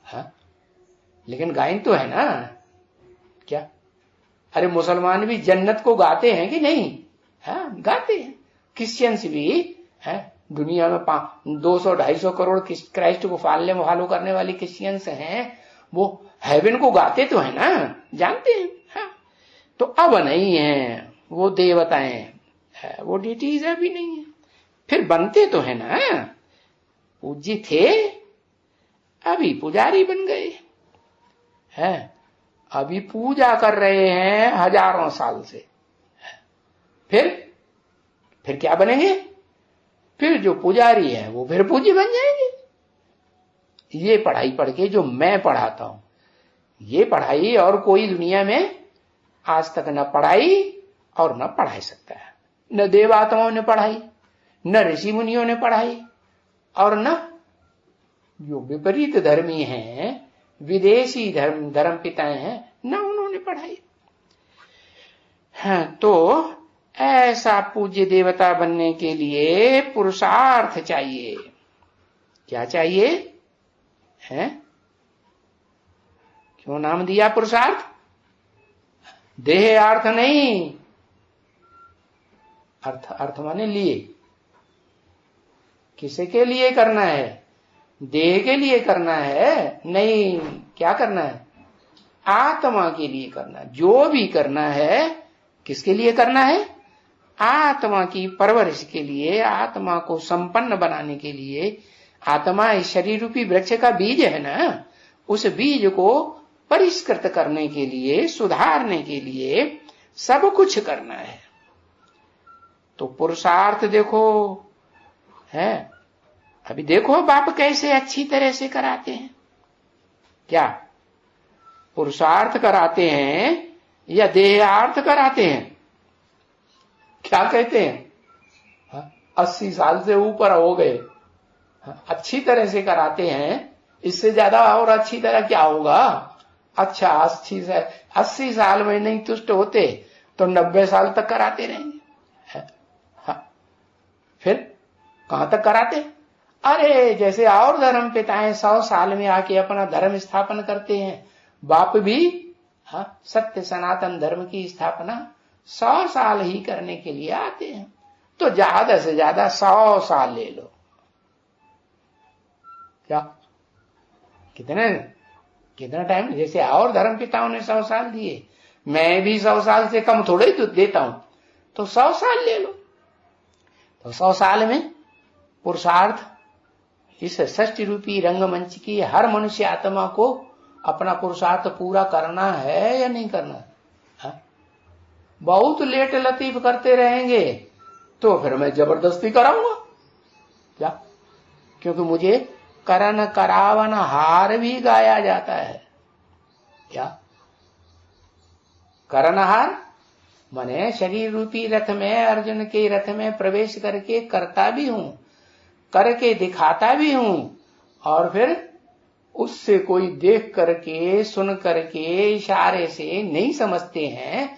A: हाँ? लेकिन गायन तो है ना। क्या? अरे मुसलमान भी जन्नत को गाते हैं कि नहीं? हाँ, गाते हैं। क्रिश्चियंस भी है, दुनिया में 200-250 करोड़ क्राइस्ट को फॉलो करने वाली क्रिश्चियंस हैं, वो हेवन को गाते तो है ना, जानते हैं। हाँ, तो अब नहीं है वो देवताएं, वो डिटीज अभी नहीं है। फिर बनते तो है ना, पूज्य थे अभी पुजारी बन गए हैं, अभी पूजा कर रहे हैं हजारों साल से। फिर क्या बनेंगे? फिर जो पुजारी है वो फिर पूज्य बन जाएंगे। ये पढ़ाई पढ़ के जो मैं पढ़ाता हूं, ये पढ़ाई और कोई दुनिया में आज तक न पढ़ाई और न पढ़ाई सकता है। न देवात्माओं ने पढ़ाई, न ऋषि मुनियों ने पढ़ाई, और न जो विपरीत धर्मी हैं, विदेशी धर्म पिताएं हैं, न उन्होंने पढ़ाई। हाँ, तो ऐसा पूज्य देवता बनने के लिए पुरुषार्थ चाहिए। क्या चाहिए है? क्यों नाम दिया पुरुषार्थ? देह अर्थ नहीं, अर्थ माने लिए। किसी के लिए करना है? देह के लिए करना है नहीं, क्या करना है? आत्मा के लिए करना है। जो भी करना है किसके लिए करना है? आत्मा की परवरिश के लिए, आत्मा को संपन्न बनाने के लिए। आत्मा इस शरीर रूपी वृक्ष का बीज है ना, उस बीज को परिष्कृत करने के लिए, सुधारने के लिए सब कुछ करना है। तो पुरुषार्थ देखो है। अभी देखो बाप कैसे अच्छी तरह से कराते हैं। क्या पुरुषार्थ कराते हैं या देहार्थ कराते हैं? क्या कहते हैं? 80 साल से ऊपर हो गए, अच्छी तरह से कराते हैं। इससे ज्यादा और अच्छी तरह क्या होगा? अच्छा 80 साल में नहीं तुष्ट होते तो 90 साल तक कराते रहेंगे। फिर कहां तक कराते? अरे जैसे और धर्म पिताएं 100 साल में आके अपना धर्म स्थापन करते हैं, बाप भी सत्य सनातन धर्म की स्थापना 100 साल ही करने के लिए आते हैं। तो ज्यादा से ज्यादा 100 साल ले लो। क्या कितना टाइम? जैसे और धर्म पिताओं ने 100 साल दिए, मैं भी 100 साल से कम थोड़े ही देता हूं, तो 100 साल ले लो। तो 100 साल में पुरुषार्थ, इस षष्टि रूपी रंगमंच की हर मनुष्य आत्मा को अपना पुरुषार्थ पूरा करना है या नहीं करना है? बहुत लेट लतीफ करते रहेंगे तो फिर मैं जबरदस्ती कराऊंगा क्या? क्योंकि मुझे करन करावन हार भी गाया जाता है। क्या करनहार माने शरीर रूपी रथ में, अर्जुन के रथ में प्रवेश करके करता भी हूं, करके दिखाता भी हूं, और फिर उससे कोई देख करके सुन करके इशारे से नहीं समझते हैं,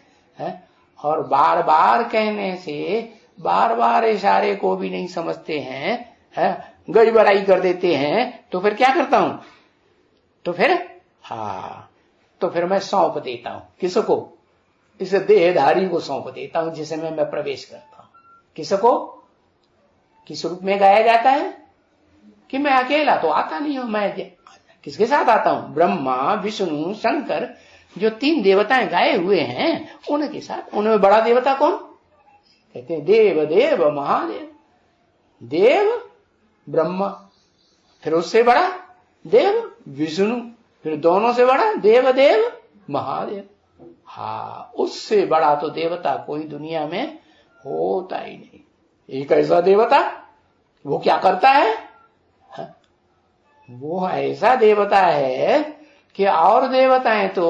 A: और बार बार कहने से, बार बार इशारे को भी नहीं समझते हैं, गई बड़ाई कर देते हैं। तो फिर क्या करता हूं? तो फिर मैं सौंप देता हूं। किसको? इस देहधारी को सौंप देता हूं जिसमें मैं प्रवेश करता हूं। किसको? किस रूप में गाया जाता है कि मैं अकेला तो आता नहीं हूं। मैं किसके साथ आता हूं? ब्रह्मा, विष्णु, शंकर, जो 3 देवताएं गाए हुए हैं उनके साथ। उनमें बड़ा देवता कौन? कहते हैं देव देव महादेव। देव ब्रह्मा, फिर उससे बड़ा देव विष्णु, फिर दोनों से बड़ा देव देव महादेव। उससे बड़ा तो देवता कोई दुनिया में होता ही नहीं। एक ऐसा देवता, वो क्या करता है? वो ऐसा देवता है कि और देवताएं तो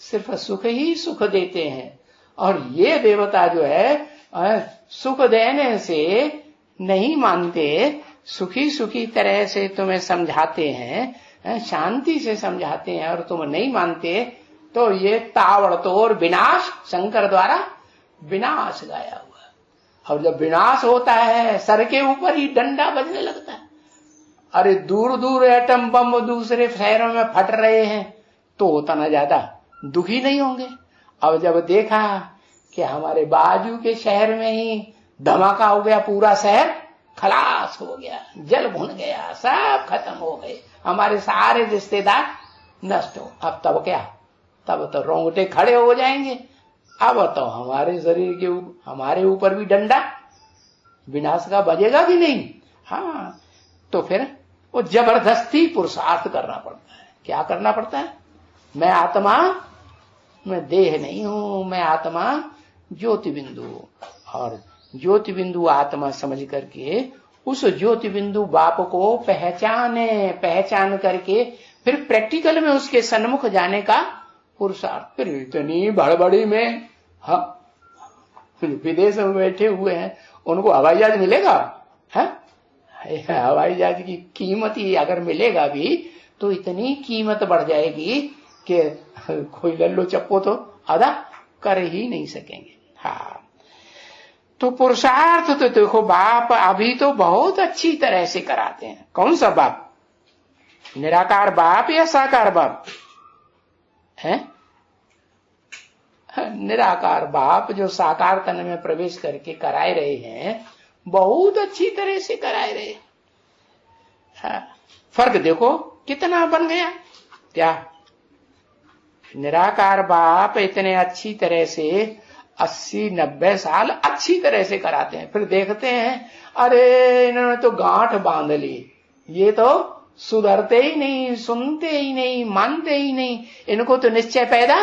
A: सिर्फ सुख ही सुख देते हैं, और ये देवता जो है सुख देने से नहीं मानते, सुखी सुखी तरह से तुम्हें समझाते हैं, शांति से समझाते हैं, और तुम नहीं मानते। तो ये ताबड़तोड़ विनाश, शंकर द्वारा विनाश गाया हुआ। और जब विनाश होता है सर के ऊपर ही डंडा बजने लगता है। अरे दूर दूर एटम बम दूसरे शहरों में फट रहे हैं तो उतना ज्यादा दुखी नहीं होंगे। अब जब देखा कि हमारे बाजू के शहर में ही धमाका हो गया, पूरा शहर खलास हो गया, जल भुन गया, सब खत्म हो गए, हमारे सारे रिश्तेदार नष्ट हो, अब तब क्या? तब तो रोंगटे खड़े हो जाएंगे। अब तो हमारे शरीर के हमारे ऊपर भी डंडा विनाश का बजेगा कि नहीं? तो फिर वो जबरदस्ती पुरुषार्थ करना पड़ता है। क्या करना पड़ता है? मैं आत्मा, मैं देह नहीं हूं, मैं आत्मा ज्योति बिंदु, और ज्योति बिंदु आत्मा समझ करके उस ज्योति बिंदु बाप को पहचान करके फिर प्रैक्टिकल में उसके सन्मुख जाने का पुरुषार्थ। फिर इतनी बड़बड़ी में, विदेश में बैठे हुए हैं, उनको हवाई जहाज मिलेगा? हवाई जहाज की कीमत ही अगर मिलेगा भी तो इतनी कीमत बढ़ जाएगी कि कोई लल्लो चप्पो तो अदा कर ही नहीं सकेंगे। तो पुरुषार्थ तो देखो बाप अभी तो बहुत अच्छी तरह से कराते हैं। कौन सा बाप? निराकार बाप या साकार बाप है? निराकार बाप जो साकार तन में प्रवेश करके कराए रहे हैं, बहुत अच्छी तरह से कराए रहे। फर्क देखो कितना बन गया। क्या निराकार बाप इतने अच्छी तरह से 80-90 साल अच्छी तरह से कराते हैं, फिर देखते हैं अरे इन्होंने तो गांठ बांध ली, ये तो सुधरते ही नहीं, सुनते ही नहीं, मानते ही नहीं, इनको तो निश्चय पैदा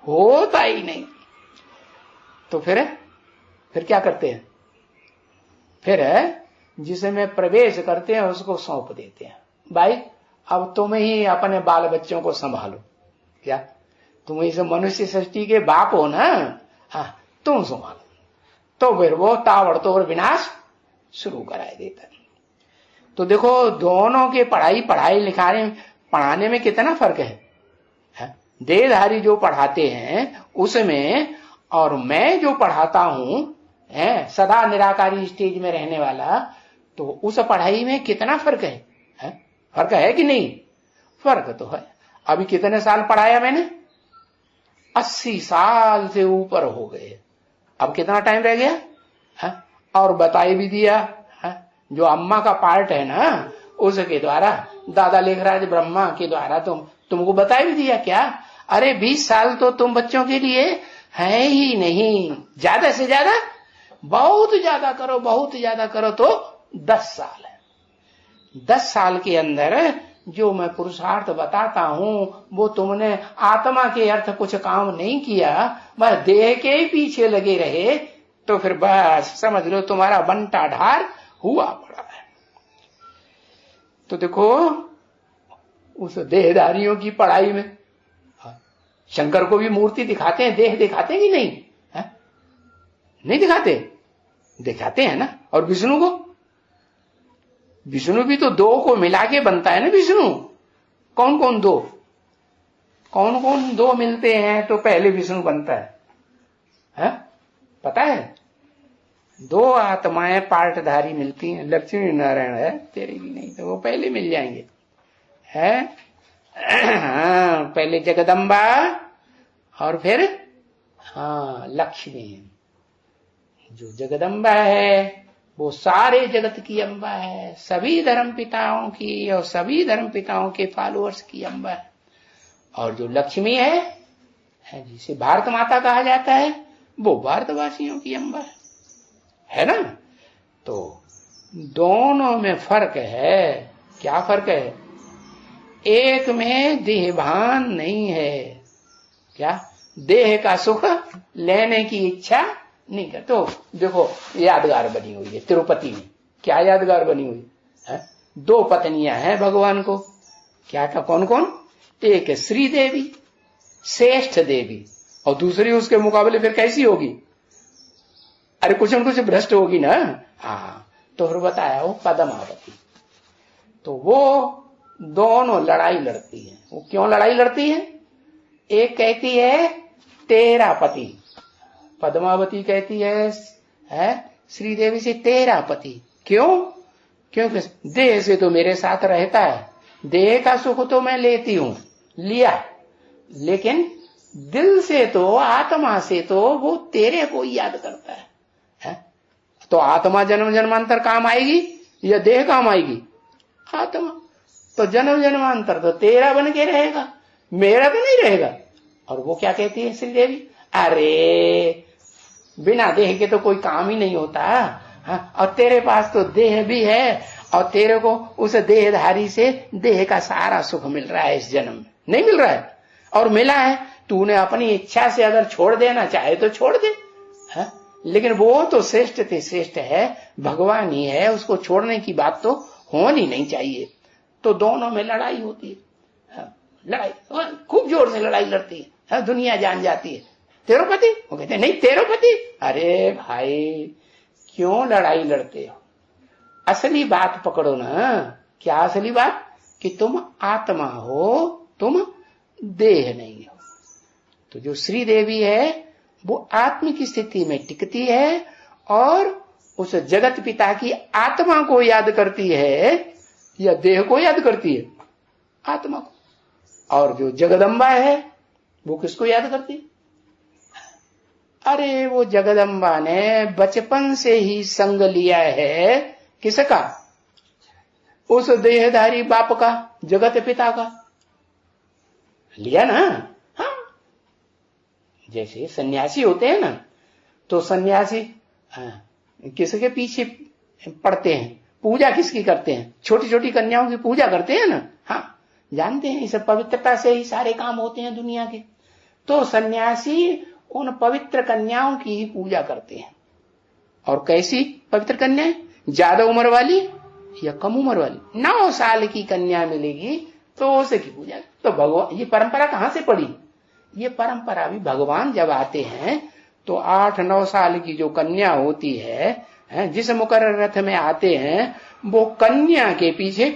A: होता ही नहीं। तो फिर क्या करते हैं? फिर जिसमें प्रवेश करते हैं उसको सौंप देते हैं, भाई अब तुम ही अपने बाल बच्चों को संभालो। क्या तुम इस मनुष्य सृष्टि के बाप हो ना, हाँ तुम संभालो। तो फिर वो ताबड़तोड़ विनाश शुरू कराए देता है। तो देखो दोनों के पढ़ाने में कितना फर्क है? देहधारी जो पढ़ाते हैं उसमें और मैं जो पढ़ाता हूं सदा निराकारी स्टेज में रहने वाला, तो उस पढ़ाई में कितना फर्क है? फर्क है कि नहीं? फर्क तो है। अभी कितने साल पढ़ाया मैंने? 80 साल से ऊपर हो गए। अब कितना टाइम रह गया है? और बताई भी दिया है? जो अम्मा का पार्ट है ना उसके द्वारा, दादा लेखराज ब्रह्मा के द्वारा तुमको बताई भी दिया। क्या अरे 20 साल तो तुम बच्चों के लिए है ही नहीं, ज्यादा से ज्यादा बहुत ज्यादा करो, बहुत ज्यादा करो तो 10 साल है। 10 साल के अंदर जो मैं पुरुषार्थ बताता हूं वो तुमने आत्मा के अर्थ कुछ काम नहीं किया, बस देह के ही पीछे लगे रहे, तो फिर बस समझ लो तुम्हारा बंटा ढार हुआ पड़ा है। तो देखो उस देहधारियों की पढ़ाई में शंकर को भी मूर्ति दिखाते हैं, देह दिखाते हैं कि नहीं है? नहीं दिखाते? दिखाते हैं ना। और विष्णु को, विष्णु भी तो 2 को मिला के बनता है ना विष्णु। कौन कौन 2? कौन कौन 2 मिलते हैं तो पहले विष्णु बनता है? पता है? 2 आत्माएं पार्टधारी मिलती हैं। लक्ष्मी नारायण है तेरी भी नहीं तो वो पहले मिल जाएंगे है। पहले जगदम्बा और फिर लक्ष्मी। जो जगदम्बा है वो सारे जगत की अम्बा है, सभी धर्म पिताओं की और सभी धर्म पिताओं के फॉलोअर्स की अम्बा है। और जो लक्ष्मी है जिसे भारत माता कहा जाता है, वो भारतवासियों की अम्बा है ना। तो दोनों में फर्क है। क्या फर्क है? एक में देहभान नहीं है। क्या देह का सुख लेने की इच्छा नहीं कर। तो देखो यादगार बनी हुई है तिरुपति में। क्या यादगार बनी हुई है? 2 पत्नियां हैं भगवान को। क्या था? कौन कौन? एक श्री देवी, श्रेष्ठ देवी, और दूसरी उसके मुकाबले फिर कैसी होगी? अरे कुछ न कुछ भ्रष्ट होगी ना। हाँ, तो फिर बताया वो पद्मावती। तो वो दोनों लड़ाई लड़ती है। वो क्यों लड़ाई लड़ती है? एक कहती है तेरा पति, पद्मावती कहती है श्रीदेवी से तेरा पति। क्यों? क्योंकि देह से तो मेरे साथ रहता है, देह का सुख तो मैं लेती हूं, लिया, लेकिन दिल से तो, आत्मा से तो वो तेरे को ही याद करता है। तो आत्मा जन्म जन्मांतर काम आएगी या देह काम आएगी? आत्मा। तो जन्म जन्मांतर तो तेरा बन के रहेगा, मेरा तो नहीं रहेगा। और वो क्या कहती है श्रीदेवी? अरे बिना देह के तो कोई काम ही नहीं होता। और तेरे पास तो देह भी है, और तेरे को उस देहधारी से देह का सारा सुख मिल रहा है। इस जन्म में नहीं मिल रहा है, और मिला है, तूने अपनी इच्छा से अगर छोड़ देना चाहे तो छोड़ दे। लेकिन वो तो श्रेष्ठ थे, श्रेष्ठ है, भगवान ही है, उसको छोड़ने की बात तो होनी नहीं चाहिए। तो दोनों में लड़ाई होती है। लड़ाई खूब जोर से लड़ाई लड़ती है, दुनिया जान जाती है। तेरो पति? वो कहते नहीं तेरो पति। अरे भाई क्यों लड़ाई लड़ते हो? असली बात पकड़ो ना। क्या असली बात? कि तुम आत्मा हो, तुम देह नहीं हो। तो जो श्री देवी है वो आत्म की स्थिति में टिकती है और उस जगत पिता की आत्मा को याद करती है, या देह को याद करती है? आत्मा को। और जो जगदम्बा है वो किसको याद करती है? अरे वो जगदम्बा ने बचपन से ही संग लिया है। किसका? उस देहधारी बाप का, जगत पिता का लिया ना। हाँ, जैसे सन्यासी होते हैं ना, तो सन्यासी किसके पीछे पड़ते हैं, पूजा किसकी करते हैं, छोटी छोटी कन्याओं की पूजा करते हैं ना। हाँ, जानते हैं इस पवित्रता से ही सारे काम होते हैं दुनिया के। तो सन्यासी उन पवित्र कन्याओं की ही पूजा करते हैं। और कैसी पवित्र कन्याएं, ज्यादा उम्र वाली या कम उम्र वाली। 9 साल की कन्या मिलेगी तो उसे की पूजा। तो भगवान, ये परंपरा कहां से पड़ी, ये परंपरा भी भगवान जब आते हैं तो 8-9 साल की जो कन्या होती है, जिस मुकर्रर रथ में आते हैं, वो कन्या के पीछे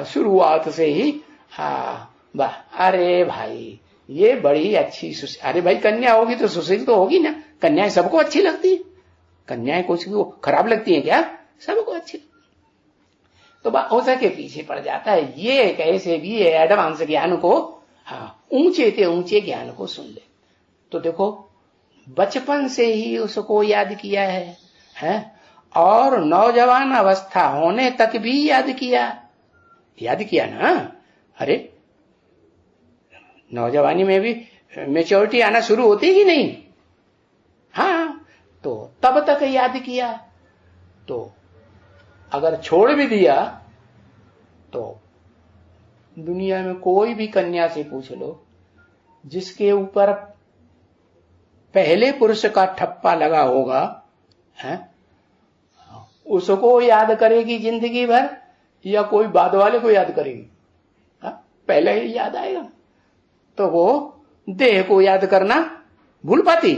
A: शुरुआत से ही वाह, अरे भाई ये बड़ी अच्छी, अरे भाई कन्या होगी तो सुशील तो होगी ना। कन्याएं सबको अच्छी लगती है, कन्याएं कुछ खराब लगती हैं क्या, सबको अच्छी। तो उस के पीछे पड़ जाता है। ये कैसे भी एडवांस ज्ञान को, ऊंचे से ऊंचे ज्ञान को सुन ले। तो देखो बचपन से ही उसको याद किया है, और नौजवान अवस्था होने तक भी याद किया ना। अरे नौजवानी में भी मैच्योरिटी आना शुरू होती कि नहीं। हाँ, तो तब तक याद किया। तो अगर छोड़ भी दिया तो दुनिया में कोई भी कन्या से पूछ लो, जिसके ऊपर पहले पुरुष का ठप्पा लगा होगा, उसको याद करेगी जिंदगी भर, या कोई बाद वाले को याद करेगी। पहले ही याद आएगा। तो वो देह को याद करना भूल पाती।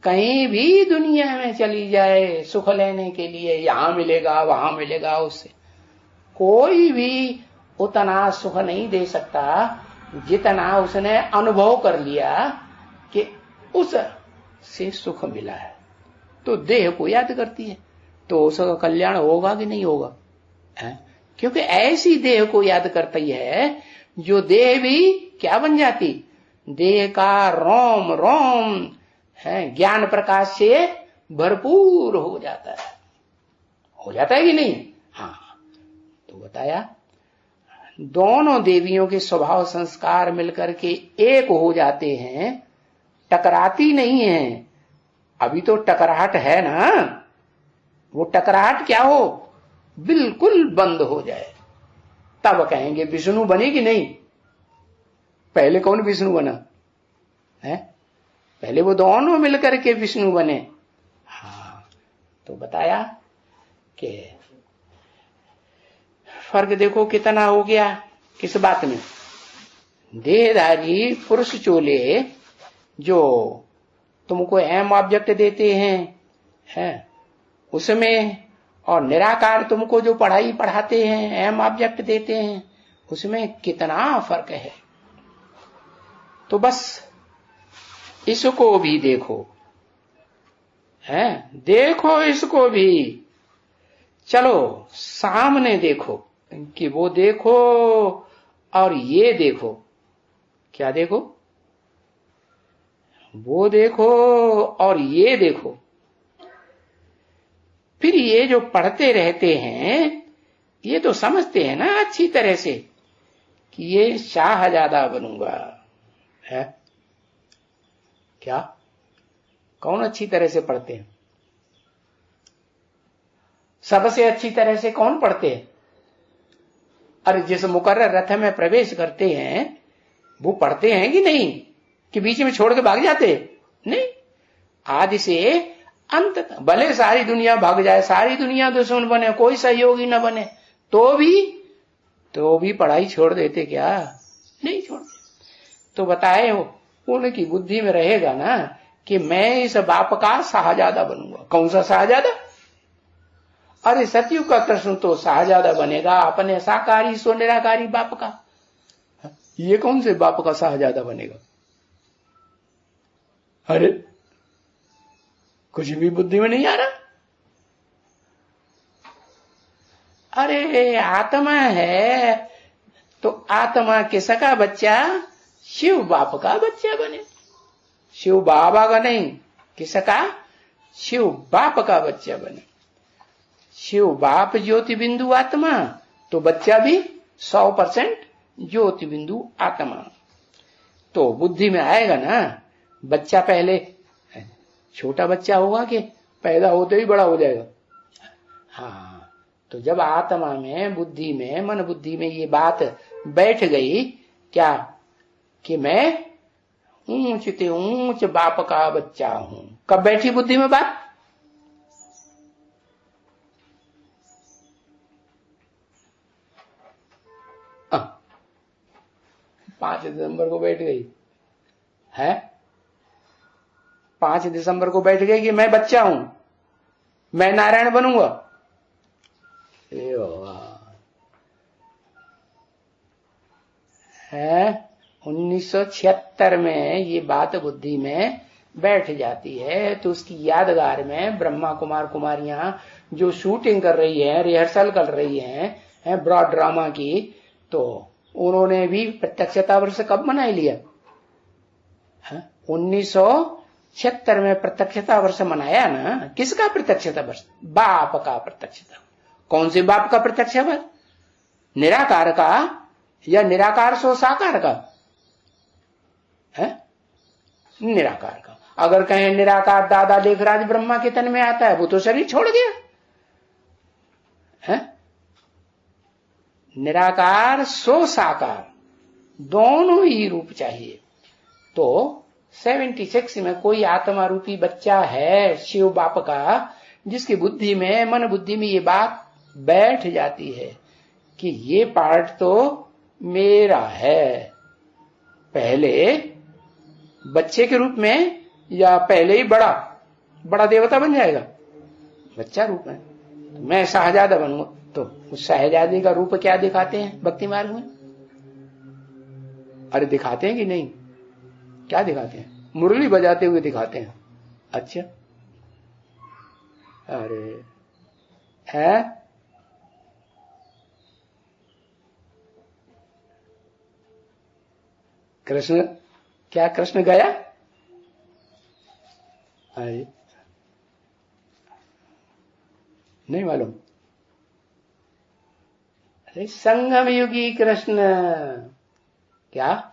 A: कहीं भी दुनिया में चली जाए सुख लेने के लिए, यहां मिलेगा वहां मिलेगा, उससे कोई भी उतना सुख नहीं दे सकता जितना उसने अनुभव कर लिया कि उस से सुख मिला है। तो देह को याद करती है, तो उसका कल्याण होगा कि नहीं होगा, क्योंकि ऐसी देह को याद करती है जो देह भी क्या बन जाती, देह का रोम रोम ज्ञान प्रकाश से भरपूर हो जाता है कि नहीं। हाँ, तो बताया दोनों देवियों के स्वभाव संस्कार मिलकर के एक हो जाते हैं, टकराती नहीं है। अभी तो टकराहट है ना, वो टकराहट क्या हो, बिल्कुल बंद हो जाए, तब कहेंगे विष्णु बने कि नहीं। पहले कौन विष्णु बना है, पहले वो दोनों मिलकर के विष्णु बने। हाँ, तो बताया कि फर्क देखो कितना हो गया किस बात में। देहधारी पुरुष चोले जो तुमको एम ऑब्जेक्ट देते हैं, उसमें, और निराकार तुमको जो पढ़ाई पढ़ाते हैं एम ऑब्जेक्ट देते हैं, उसमें कितना फर्क है। तो बस इसको भी देखो, देखो इसको भी। चलो सामने देखो, कि वो देखो और ये देखो। क्या देखो, वो देखो और ये देखो। फिर ये जो पढ़ते रहते हैं, ये तो समझते हैं ना अच्छी तरह से कि ये शाहजादा बनूंगा, है क्या। कौन अच्छी तरह से पढ़ते हैं, सबसे अच्छी तरह से कौन पढ़ते हैं। अरे जिस मुकर्रर रथ में प्रवेश करते हैं वो पढ़ते हैं कि नहीं, कि बीच में छोड़ के भाग जाते, नहीं। आदि से अंत तक, भले सारी दुनिया भाग जाए, सारी दुनिया दुश्मन बने, कोई सहयोगी न बने, तो भी पढ़ाई छोड़ देते क्या, नहीं छोड़ते। तो बताए उनकी बुद्धि में रहेगा ना कि मैं इस बाप का शाहजादा बनूंगा। कौन सा शाहजादा, अरे सतयुग का कृष्ण तो शाहजादा बनेगा अपने साकारी सो निराकारी बाप का। ये कौन से बाप का शाहजादा बनेगा। अरे कुछ भी बुद्धि में नहीं आ रहा। अरे आत्मा है तो आत्मा किसका बच्चा, शिव बाप का बच्चा बने, शिव बाबा का नहीं, किसका, शिव बाप का बच्चा बने। शिव बाप ज्योति बिंदु आत्मा, तो बच्चा भी 100% ज्योति बिंदु आत्मा। तो बुद्धि में आएगा ना, बच्चा पहले छोटा बच्चा होगा कि पैदा होते ही बड़ा हो जाएगा? हाँ, तो जब आत्मा में, बुद्धि में, मन बुद्धि में ये बात बैठ गई क्या कि मैं ऊंच ते ऊंच बाप का बच्चा हूं, कब बैठी बुद्धि में बात? 5 दिसंबर को बैठ गई है। 5 दिसंबर को बैठ गई कि मैं बच्चा हूं, मैं नारायण बनूंगा। है 1976 में ये बात बुद्धि में बैठ जाती है, तो उसकी यादगार में ब्रह्मा कुमार कुमारियां जो शूटिंग कर रही है, रिहर्सल कर रही हैं ब्रॉड ड्रामा की, तो उन्होंने भी प्रत्यक्षता वर्ष कब मनाई लिया? 1976 में प्रत्यक्षता वर्ष मनाया ना। किसका प्रत्यक्षता वर्ष? बाप का प्रत्यक्षता। कौन से बाप का प्रत्यक्ष वर्ष? निराकार का या निराकार सो साकार का? है निराकार का। अगर कहें निराकार दादा लेखराज ब्रह्मा के तन में आता है, वो तो शरीर छोड़ गया है। निराकार सो साकार दोनों ही रूप चाहिए। तो 76 में कोई आत्मा रूपी बच्चा है शिव बाप का, जिसकी बुद्धि में, मन बुद्धि में ये बात बैठ जाती है कि ये पार्ट तो मेरा है। पहले बच्चे के रूप में या पहले ही बड़ा देवता बन जाएगा? बच्चा रूप में। मैं शाहजादा बनूंगा, तो उस शाहजादी का रूप क्या दिखाते हैं भक्ति मार्ग में? अरे दिखाते हैं कि नहीं? क्या दिखाते हैं? मुरली बजाते हुए दिखाते हैं। अच्छा, अरे है कृष्ण, क्या कृष्ण गया? अरे नहीं मालूम। अरे संगम युगी कृष्ण, क्या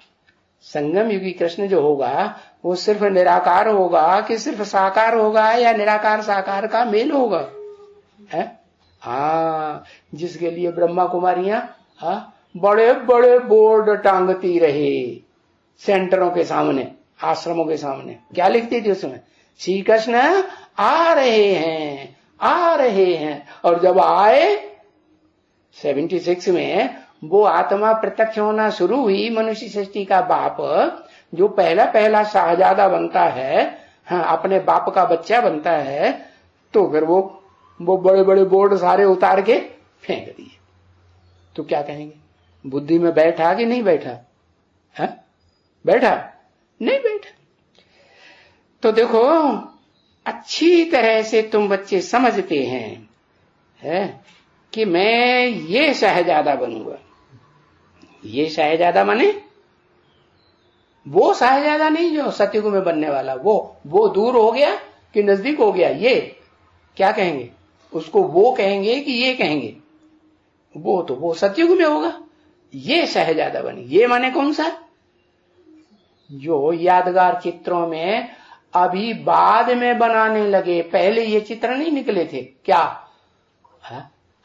A: संगम युगी कृष्ण जो होगा वो सिर्फ निराकार होगा कि सिर्फ साकार होगा, या निराकार साकार का मेल होगा? है हाँ, जिसके लिए ब्रह्मा कुमारियां बड़े बड़े बोर्ड टांगती रहे सेंटरों के सामने, आश्रमों के सामने। क्या लिखती थी उसमें? श्री कृष्ण आ रहे हैं, आ रहे हैं। और जब आए 76 में वो आत्मा प्रत्यक्ष होना शुरू हुई, मनुष्य सृष्टि का बाप जो पहला शाहजादा बनता है, हाँ, अपने बाप का बच्चा बनता है, तो फिर वो बड़े बड़े बोर्ड सारे उतार के फेंक दिए। तो क्या कहेंगे? बुद्धि में बैठा कि नहीं बैठा? है बैठा? नहीं बैठा। तो देखो, अच्छी तरह से तुम बच्चे समझते हैं है कि मैं ये शहजादा बनूंगा। ये शहजादा माने वो शहजादा नहीं जो सतयुग में बनने वाला, वो दूर हो गया कि नजदीक हो गया? ये क्या कहेंगे उसको? वो कहेंगे कि ये कहेंगे? वो सतयुग में होगा। ये शहजादा बने, ये माने कौन सा? जो यादगार चित्रों में अभी बाद में बनाने लगे, पहले ये चित्र नहीं निकले थे क्या?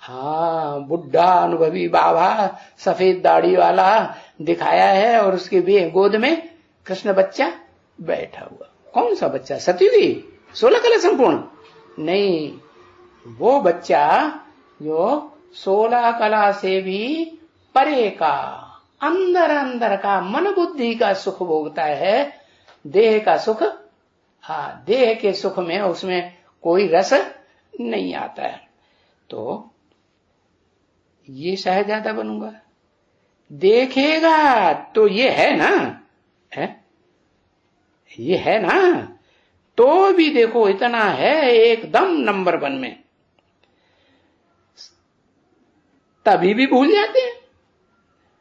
A: हाँ, बुढ़ा अनुभवी बाबा सफेद दाढ़ी वाला दिखाया है, और उसके भी गोद में कृष्ण बच्चा बैठा हुआ। कौन सा बच्चा? सतयुगी 16 कला संपूर्ण? नहीं, वो बच्चा जो 16 कला से भी परे का, अंदर का, मन बुद्धि का सुख भोगता है। देह का सुख, हाँ, देह के सुख में उसमें कोई रस नहीं आता है। तो ये शहजादा बनूंगा, देखेगा तो ये है ना, है ये है ना, तो भी देखो इतना है एकदम नंबर 1 में, तभी भी भूल जाते हैं।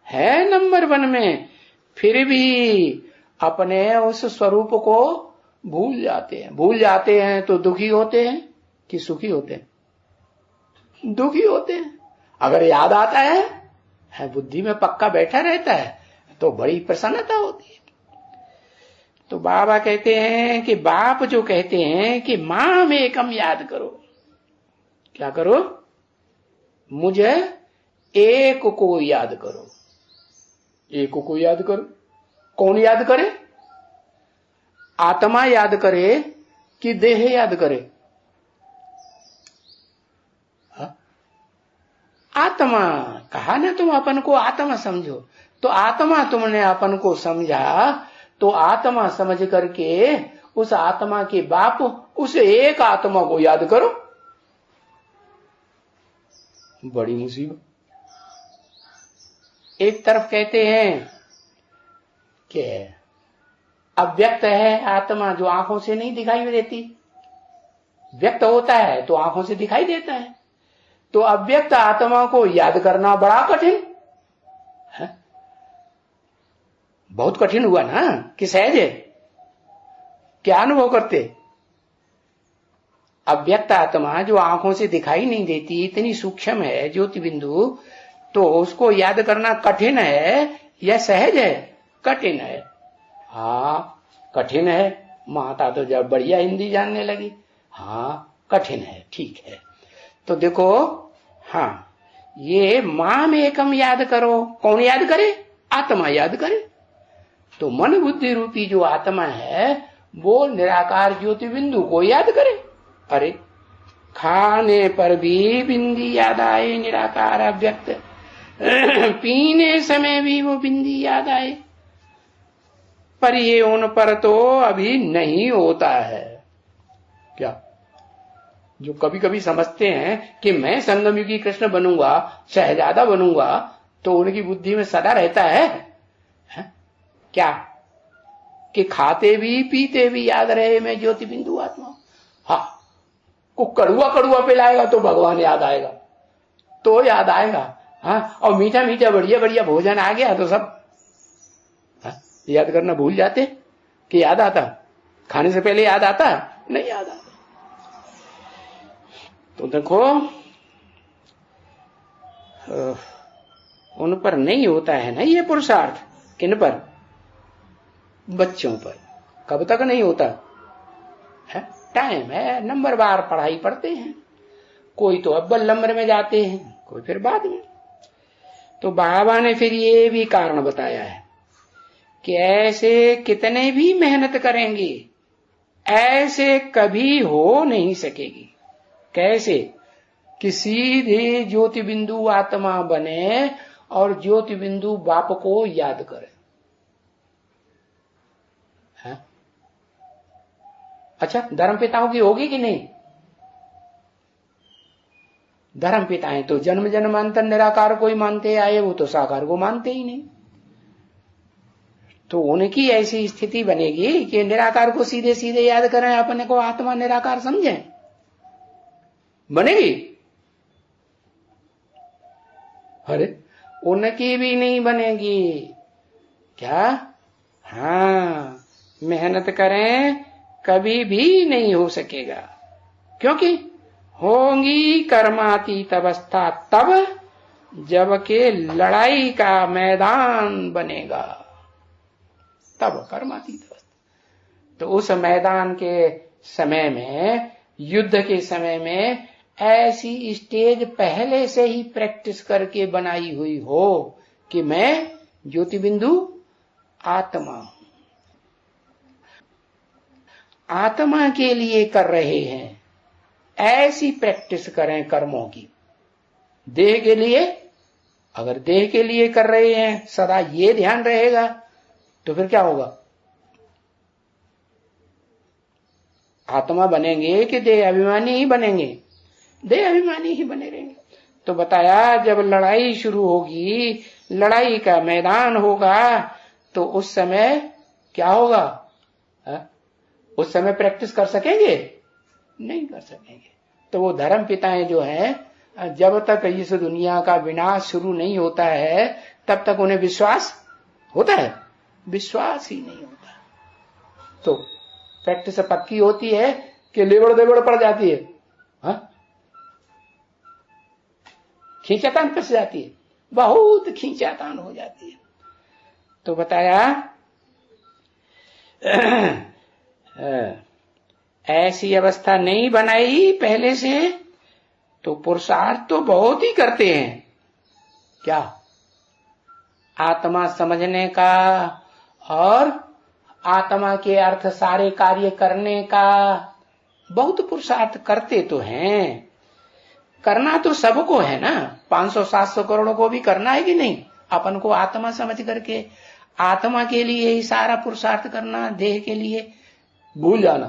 A: है नंबर 1 में, फिर भी अपने उस स्वरूप को भूल जाते हैं। भूल जाते हैं तो दुखी होते हैं कि सुखी होते हैं? दुखी होते हैं। अगर याद आता है बुद्धि में पक्का बैठा रहता है तो बड़ी प्रसन्नता होती है। तो बाबा कहते हैं कि बाप जो कहते हैं कि मां में एकम याद करो, क्या करो? मुझे एक को याद करो। एक को याद करो। कौन याद करे? आत्मा याद करे कि देह याद करे? आत्मा कहा ना, तुम अपन को आत्मा समझो। तो आत्मा तुमने अपन को समझा तो आत्मा समझ करके उस आत्मा के बाप उस एक आत्मा को याद करो। बड़ी मुसीबत। एक तरफ कहते हैं कि अव्यक्त है आत्मा जो आंखों से नहीं दिखाई देती, व्यक्त होता है तो आंखों से दिखाई देता है। तो अव्यक्त आत्मा को याद करना बड़ा कठिन है। बहुत कठिन हुआ ना कि सहज है? क्या अनुभव करते? अव्यक्त आत्मा जो आंखों से दिखाई नहीं देती, इतनी सूक्ष्म है ज्योति बिंदु, तो उसको याद करना कठिन है या सहज है? कठिन है। हाँ कठिन है। माता तो जब बढ़िया हिंदी जानने लगी। हाँ कठिन है, ठीक है। तो देखो, हाँ ये मां में एकम याद करो। कौन याद करे? आत्मा याद करे। तो मन बुद्धि रूपी जो आत्मा है वो निराकार ज्योति बिंदु को याद करे। अरे खाने पर भी बिंदी याद आए, निराकार अव्यक्त। पीने समय भी वो बिंदी याद आए, पर ये उन पर तो अभी नहीं होता है। क्या? जो कभी कभी समझते हैं कि मैं संगमयुगी कृष्ण बनूंगा, शहजादा बनूंगा, तो उनकी बुद्धि में सदा रहता है क्या कि खाते भी पीते भी याद रहे मैं ज्योति बिंदु आत्मा। हाँ, को कड़ुआ कड़ुआ पिलाएगा तो भगवान याद आएगा, तो याद आएगा। हाँ, और मीठा मीठा बढ़िया बढ़िया भोजन आ गया तो सब याद करना भूल जाते कि याद आता? खाने से पहले याद आता? नहीं याद आता। तो देखो उन पर नहीं होता है ना ये पुरुषार्थ। किन पर? बच्चों पर। कब तक नहीं होता है? टाइम है, नंबर बार पढ़ाई पढ़ते हैं, कोई तो अव्वल नंबर में जाते हैं, कोई फिर बाद में। तो बाबा ने फिर ये भी कारण बताया है कि ऐसे कितने भी मेहनत करेंगे ऐसे कभी हो नहीं सकेगी। कैसे? कि सीधे ज्योति बिंदु आत्मा बने और ज्योति बिंदु बाप को याद करे। है? अच्छा, धर्म पिताओं की होगी कि नहीं? धर्म पिताएं तो जन्म जन्मांतर निराकार को ही मानते आए, वो तो साकार को मानते ही नहीं। तो उनकी ऐसी स्थिति बनेगी कि निराकार को सीधे सीधे याद करें, अपने को आत्मा निराकार समझें? बनेगी? अरे उनकी भी नहीं बनेगी। क्या? हाँ, मेहनत करें कभी भी नहीं हो सकेगा। क्योंकि होंगी कर्मातीत अवस्था तब जब के लड़ाई का मैदान बनेगा, तब कर्मातीत अवस्था। तो उस मैदान के समय में, युद्ध के समय में ऐसी स्टेज पहले से ही प्रैक्टिस करके बनाई हुई हो कि मैं ज्योति बिंदु आत्मा हूं, आत्मा के लिए कर रहे हैं, ऐसी प्रैक्टिस करें कर्मों की। देह के लिए, अगर देह के लिए कर रहे हैं, सदा ये ध्यान रहेगा तो फिर क्या होगा? आत्मा बनेंगे कि देह अभिमानी ही बनेंगे? देह अभिमानी ही बने रहेंगे। तो बताया जब लड़ाई शुरू होगी, लड़ाई का मैदान होगा, तो उस समय क्या होगा? उस समय प्रैक्टिस कर सकेंगे? नहीं कर सकेंगे। तो वो धर्म पिताएं जो हैं, जब तक इस दुनिया का विनाश शुरू नहीं होता है तब तक उन्हें विश्वास होता है? विश्वास ही नहीं होता। तो प्रैक्टिस पक्की होती है कि लेवड़ देवड़ पड़ जाती है। हाँ? खींचातान फंस जाती है, बहुत खींचातान हो जाती है। तो बताया ऐसी अवस्था नहीं बनाई पहले से तो पुरुषार्थ तो बहुत ही करते हैं, क्या आत्मा समझने का और आत्मा के अर्थ सारे कार्य करने का बहुत पुरुषार्थ करते तो हैं। करना तो सबको है ना, 500-700 करोड़ को भी करना है कि नहीं, अपन को आत्मा समझ करके आत्मा के लिए ही सारा पुरुषार्थ करना, देह के लिए भूल जाना,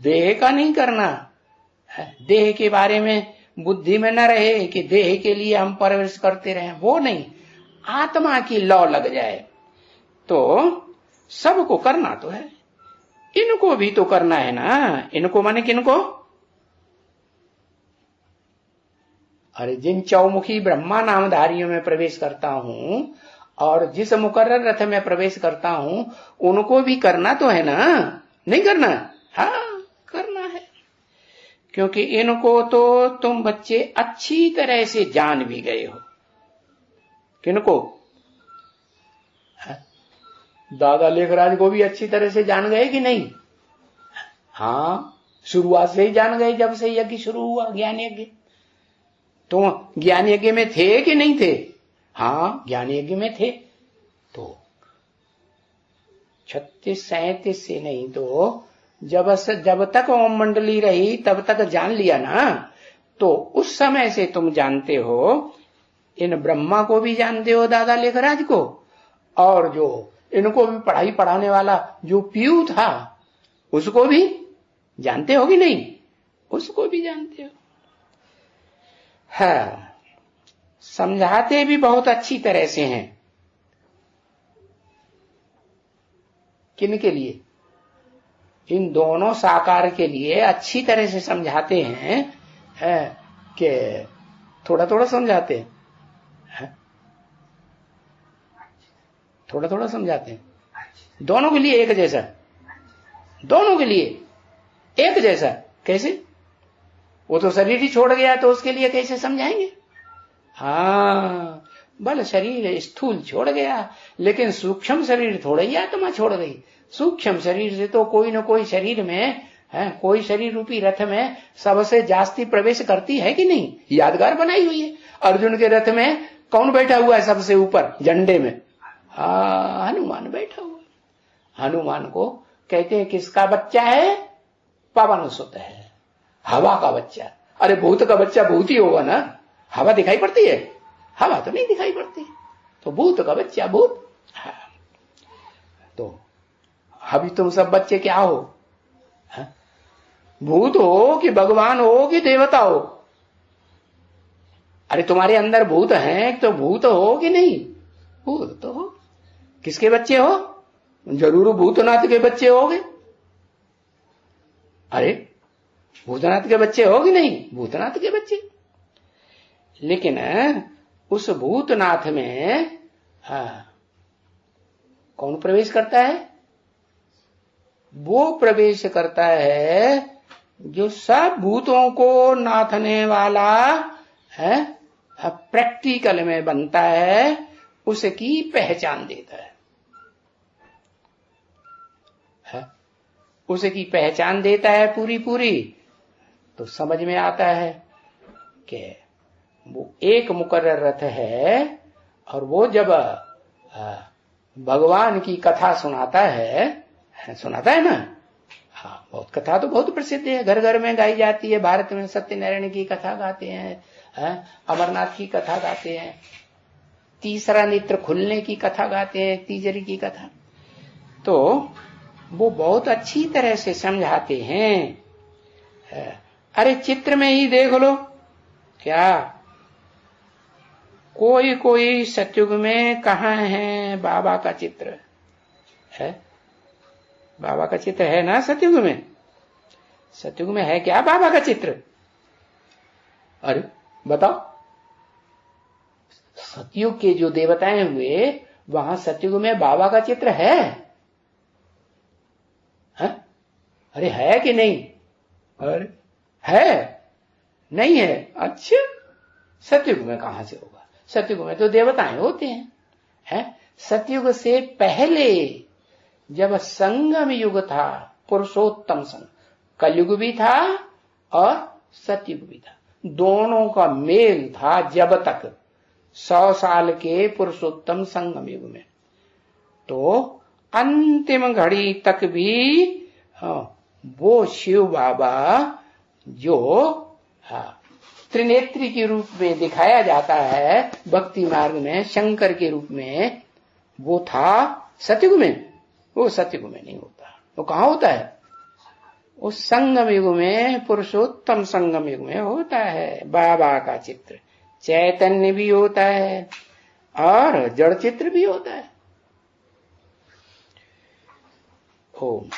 A: देह का नहीं करना। देह के बारे में बुद्धि में न रहे कि देह के लिए हम परवरिश करते रहे, वो नहीं, आत्मा की लौ लग जाए तो सबको करना तो है, इनको भी तो करना है ना। इनको माने किनको? अरे जिन चौमुखी ब्रह्मा नामधारियों में प्रवेश करता हूं और जिस मुकर्रर रथ में प्रवेश करता हूं उनको भी करना तो है ना, नहीं करना? हाँ करना है, क्योंकि इनको तो तुम बच्चे अच्छी तरह से जान भी गए हो। किनको? दादा लेखराज को भी अच्छी तरह से जान गए कि नहीं? हाँ, शुरुआत से ही जान गए, जब से यज्ञ शुरू हुआ ज्ञान यज्ञ। तो ज्ञान यज्ञ में थे कि नहीं थे? हाँ ज्ञान यज्ञ में थे। तो 36-37 से नहीं तो जब तक ओम मंडली रही तब तक जान लिया ना। तो उस समय से तुम जानते हो, इन ब्रह्मा को भी जानते हो, दादा लेखराज को, और जो इनको भी पढ़ाई पढ़ाने वाला जो पीयू था उसको भी जानते हो कि नहीं? उसको भी जानते हो। हाँ, समझाते भी बहुत अच्छी तरह से हैं। किन के लिए? इन दोनों साकार के लिए अच्छी तरह से समझाते हैं, कि थोड़ा थोड़ा समझाते हैं, थोड़ा थोड़ा समझाते हैं, दोनों के लिए एक जैसा, दोनों के लिए एक जैसा। कैसे? वो तो शरीर ही छोड़ गया तो उसके लिए कैसे समझाएंगे? हाँ, बल शरीर स्थूल छोड़ गया, लेकिन सूक्ष्म शरीर थोड़ा ही आत्मा छोड़ गई। सूक्ष्म शरीर से तो कोई न कोई शरीर में है, कोई शरीर रूपी रथ में सबसे जास्ती प्रवेश करती है कि नहीं? यादगार बनाई हुई है। अर्जुन के रथ में कौन बैठा हुआ है सबसे ऊपर झंडे में? हनुमान बैठा हुआ। हनुमान को कहते हैं किसका बच्चा है? पवन सुत है, हवा का बच्चा। अरे भूत का बच्चा भूत ही होगा ना, हवा दिखाई पड़ती है? हवा तो नहीं दिखाई पड़ती, तो भूत का बच्चा भूत। हाँ। तो अभी तुम सब बच्चे क्या हो? हाँ? भूत हो कि भगवान हो कि देवता हो? अरे तुम्हारे अंदर भूत हैं तो भूत हो कि नहीं? भूत तो हो। किसके बच्चे हो? जरूर भूतनाथ के बच्चे होगे। अरे भूतनाथ के बच्चे हो कि नहीं? भूतनाथ के बच्चे। लेकिन उस भूतनाथ में कौन प्रवेश करता है? वो प्रवेश करता है जो सब भूतों को नाथने वाला है, प्रैक्टिकल में बनता है, उसकी पहचान देता है। उसकी पहचान देता है पूरी पूरी, तो समझ में आता है कि वो एक मुकर्रर रथ है, और वो जब भगवान की कथा सुनाता है ना। हाँ, बहुत कथा तो बहुत प्रसिद्ध है, घर घर में गाई जाती है। भारत में सत्यनारायण की कथा गाते हैं, अमरनाथ की कथा गाते हैं, तीसरा नेत्र खुलने की कथा गाते हैं, तीजरी की कथा। तो वो बहुत अच्छी तरह से समझाते हैं। अरे चित्र में ही देख लो, क्या कोई कोई सतयुग में कहाँ है बाबा का चित्र है? बाबा का चित्र है ना सतयुग में? सतयुग में है क्या बाबा का चित्र? अरे बताओ, सतयुग के जो देवताएं हुए वहां सतयुग में बाबा का चित्र है? अरे है कि नहीं? अरे है, नहीं है? अच्छा, सतयुग में कहां से होगा? सतयुग में तो देवताएं होते हैं। सतयुग से पहले जब संगम युग था, पुरुषोत्तम संग, कलयुग भी था और सतयुग भी था, दोनों का मेल था जब तक 100 साल के पुरुषोत्तम संगम युग में। तो अंतिम घड़ी तक भी वो शिव बाबा जो त्रिनेत्री के रूप में दिखाया जाता है भक्ति मार्ग में, शंकर के रूप में, वो था सतयुग में। वो सतयुग में नहीं होता। वो कहां होता है? उस संगम युग में, पुरुषोत्तम संगम युग में होता है बाबा का चित्र। चैतन्य भी होता है और जड़ चित्र भी होता है। ओम।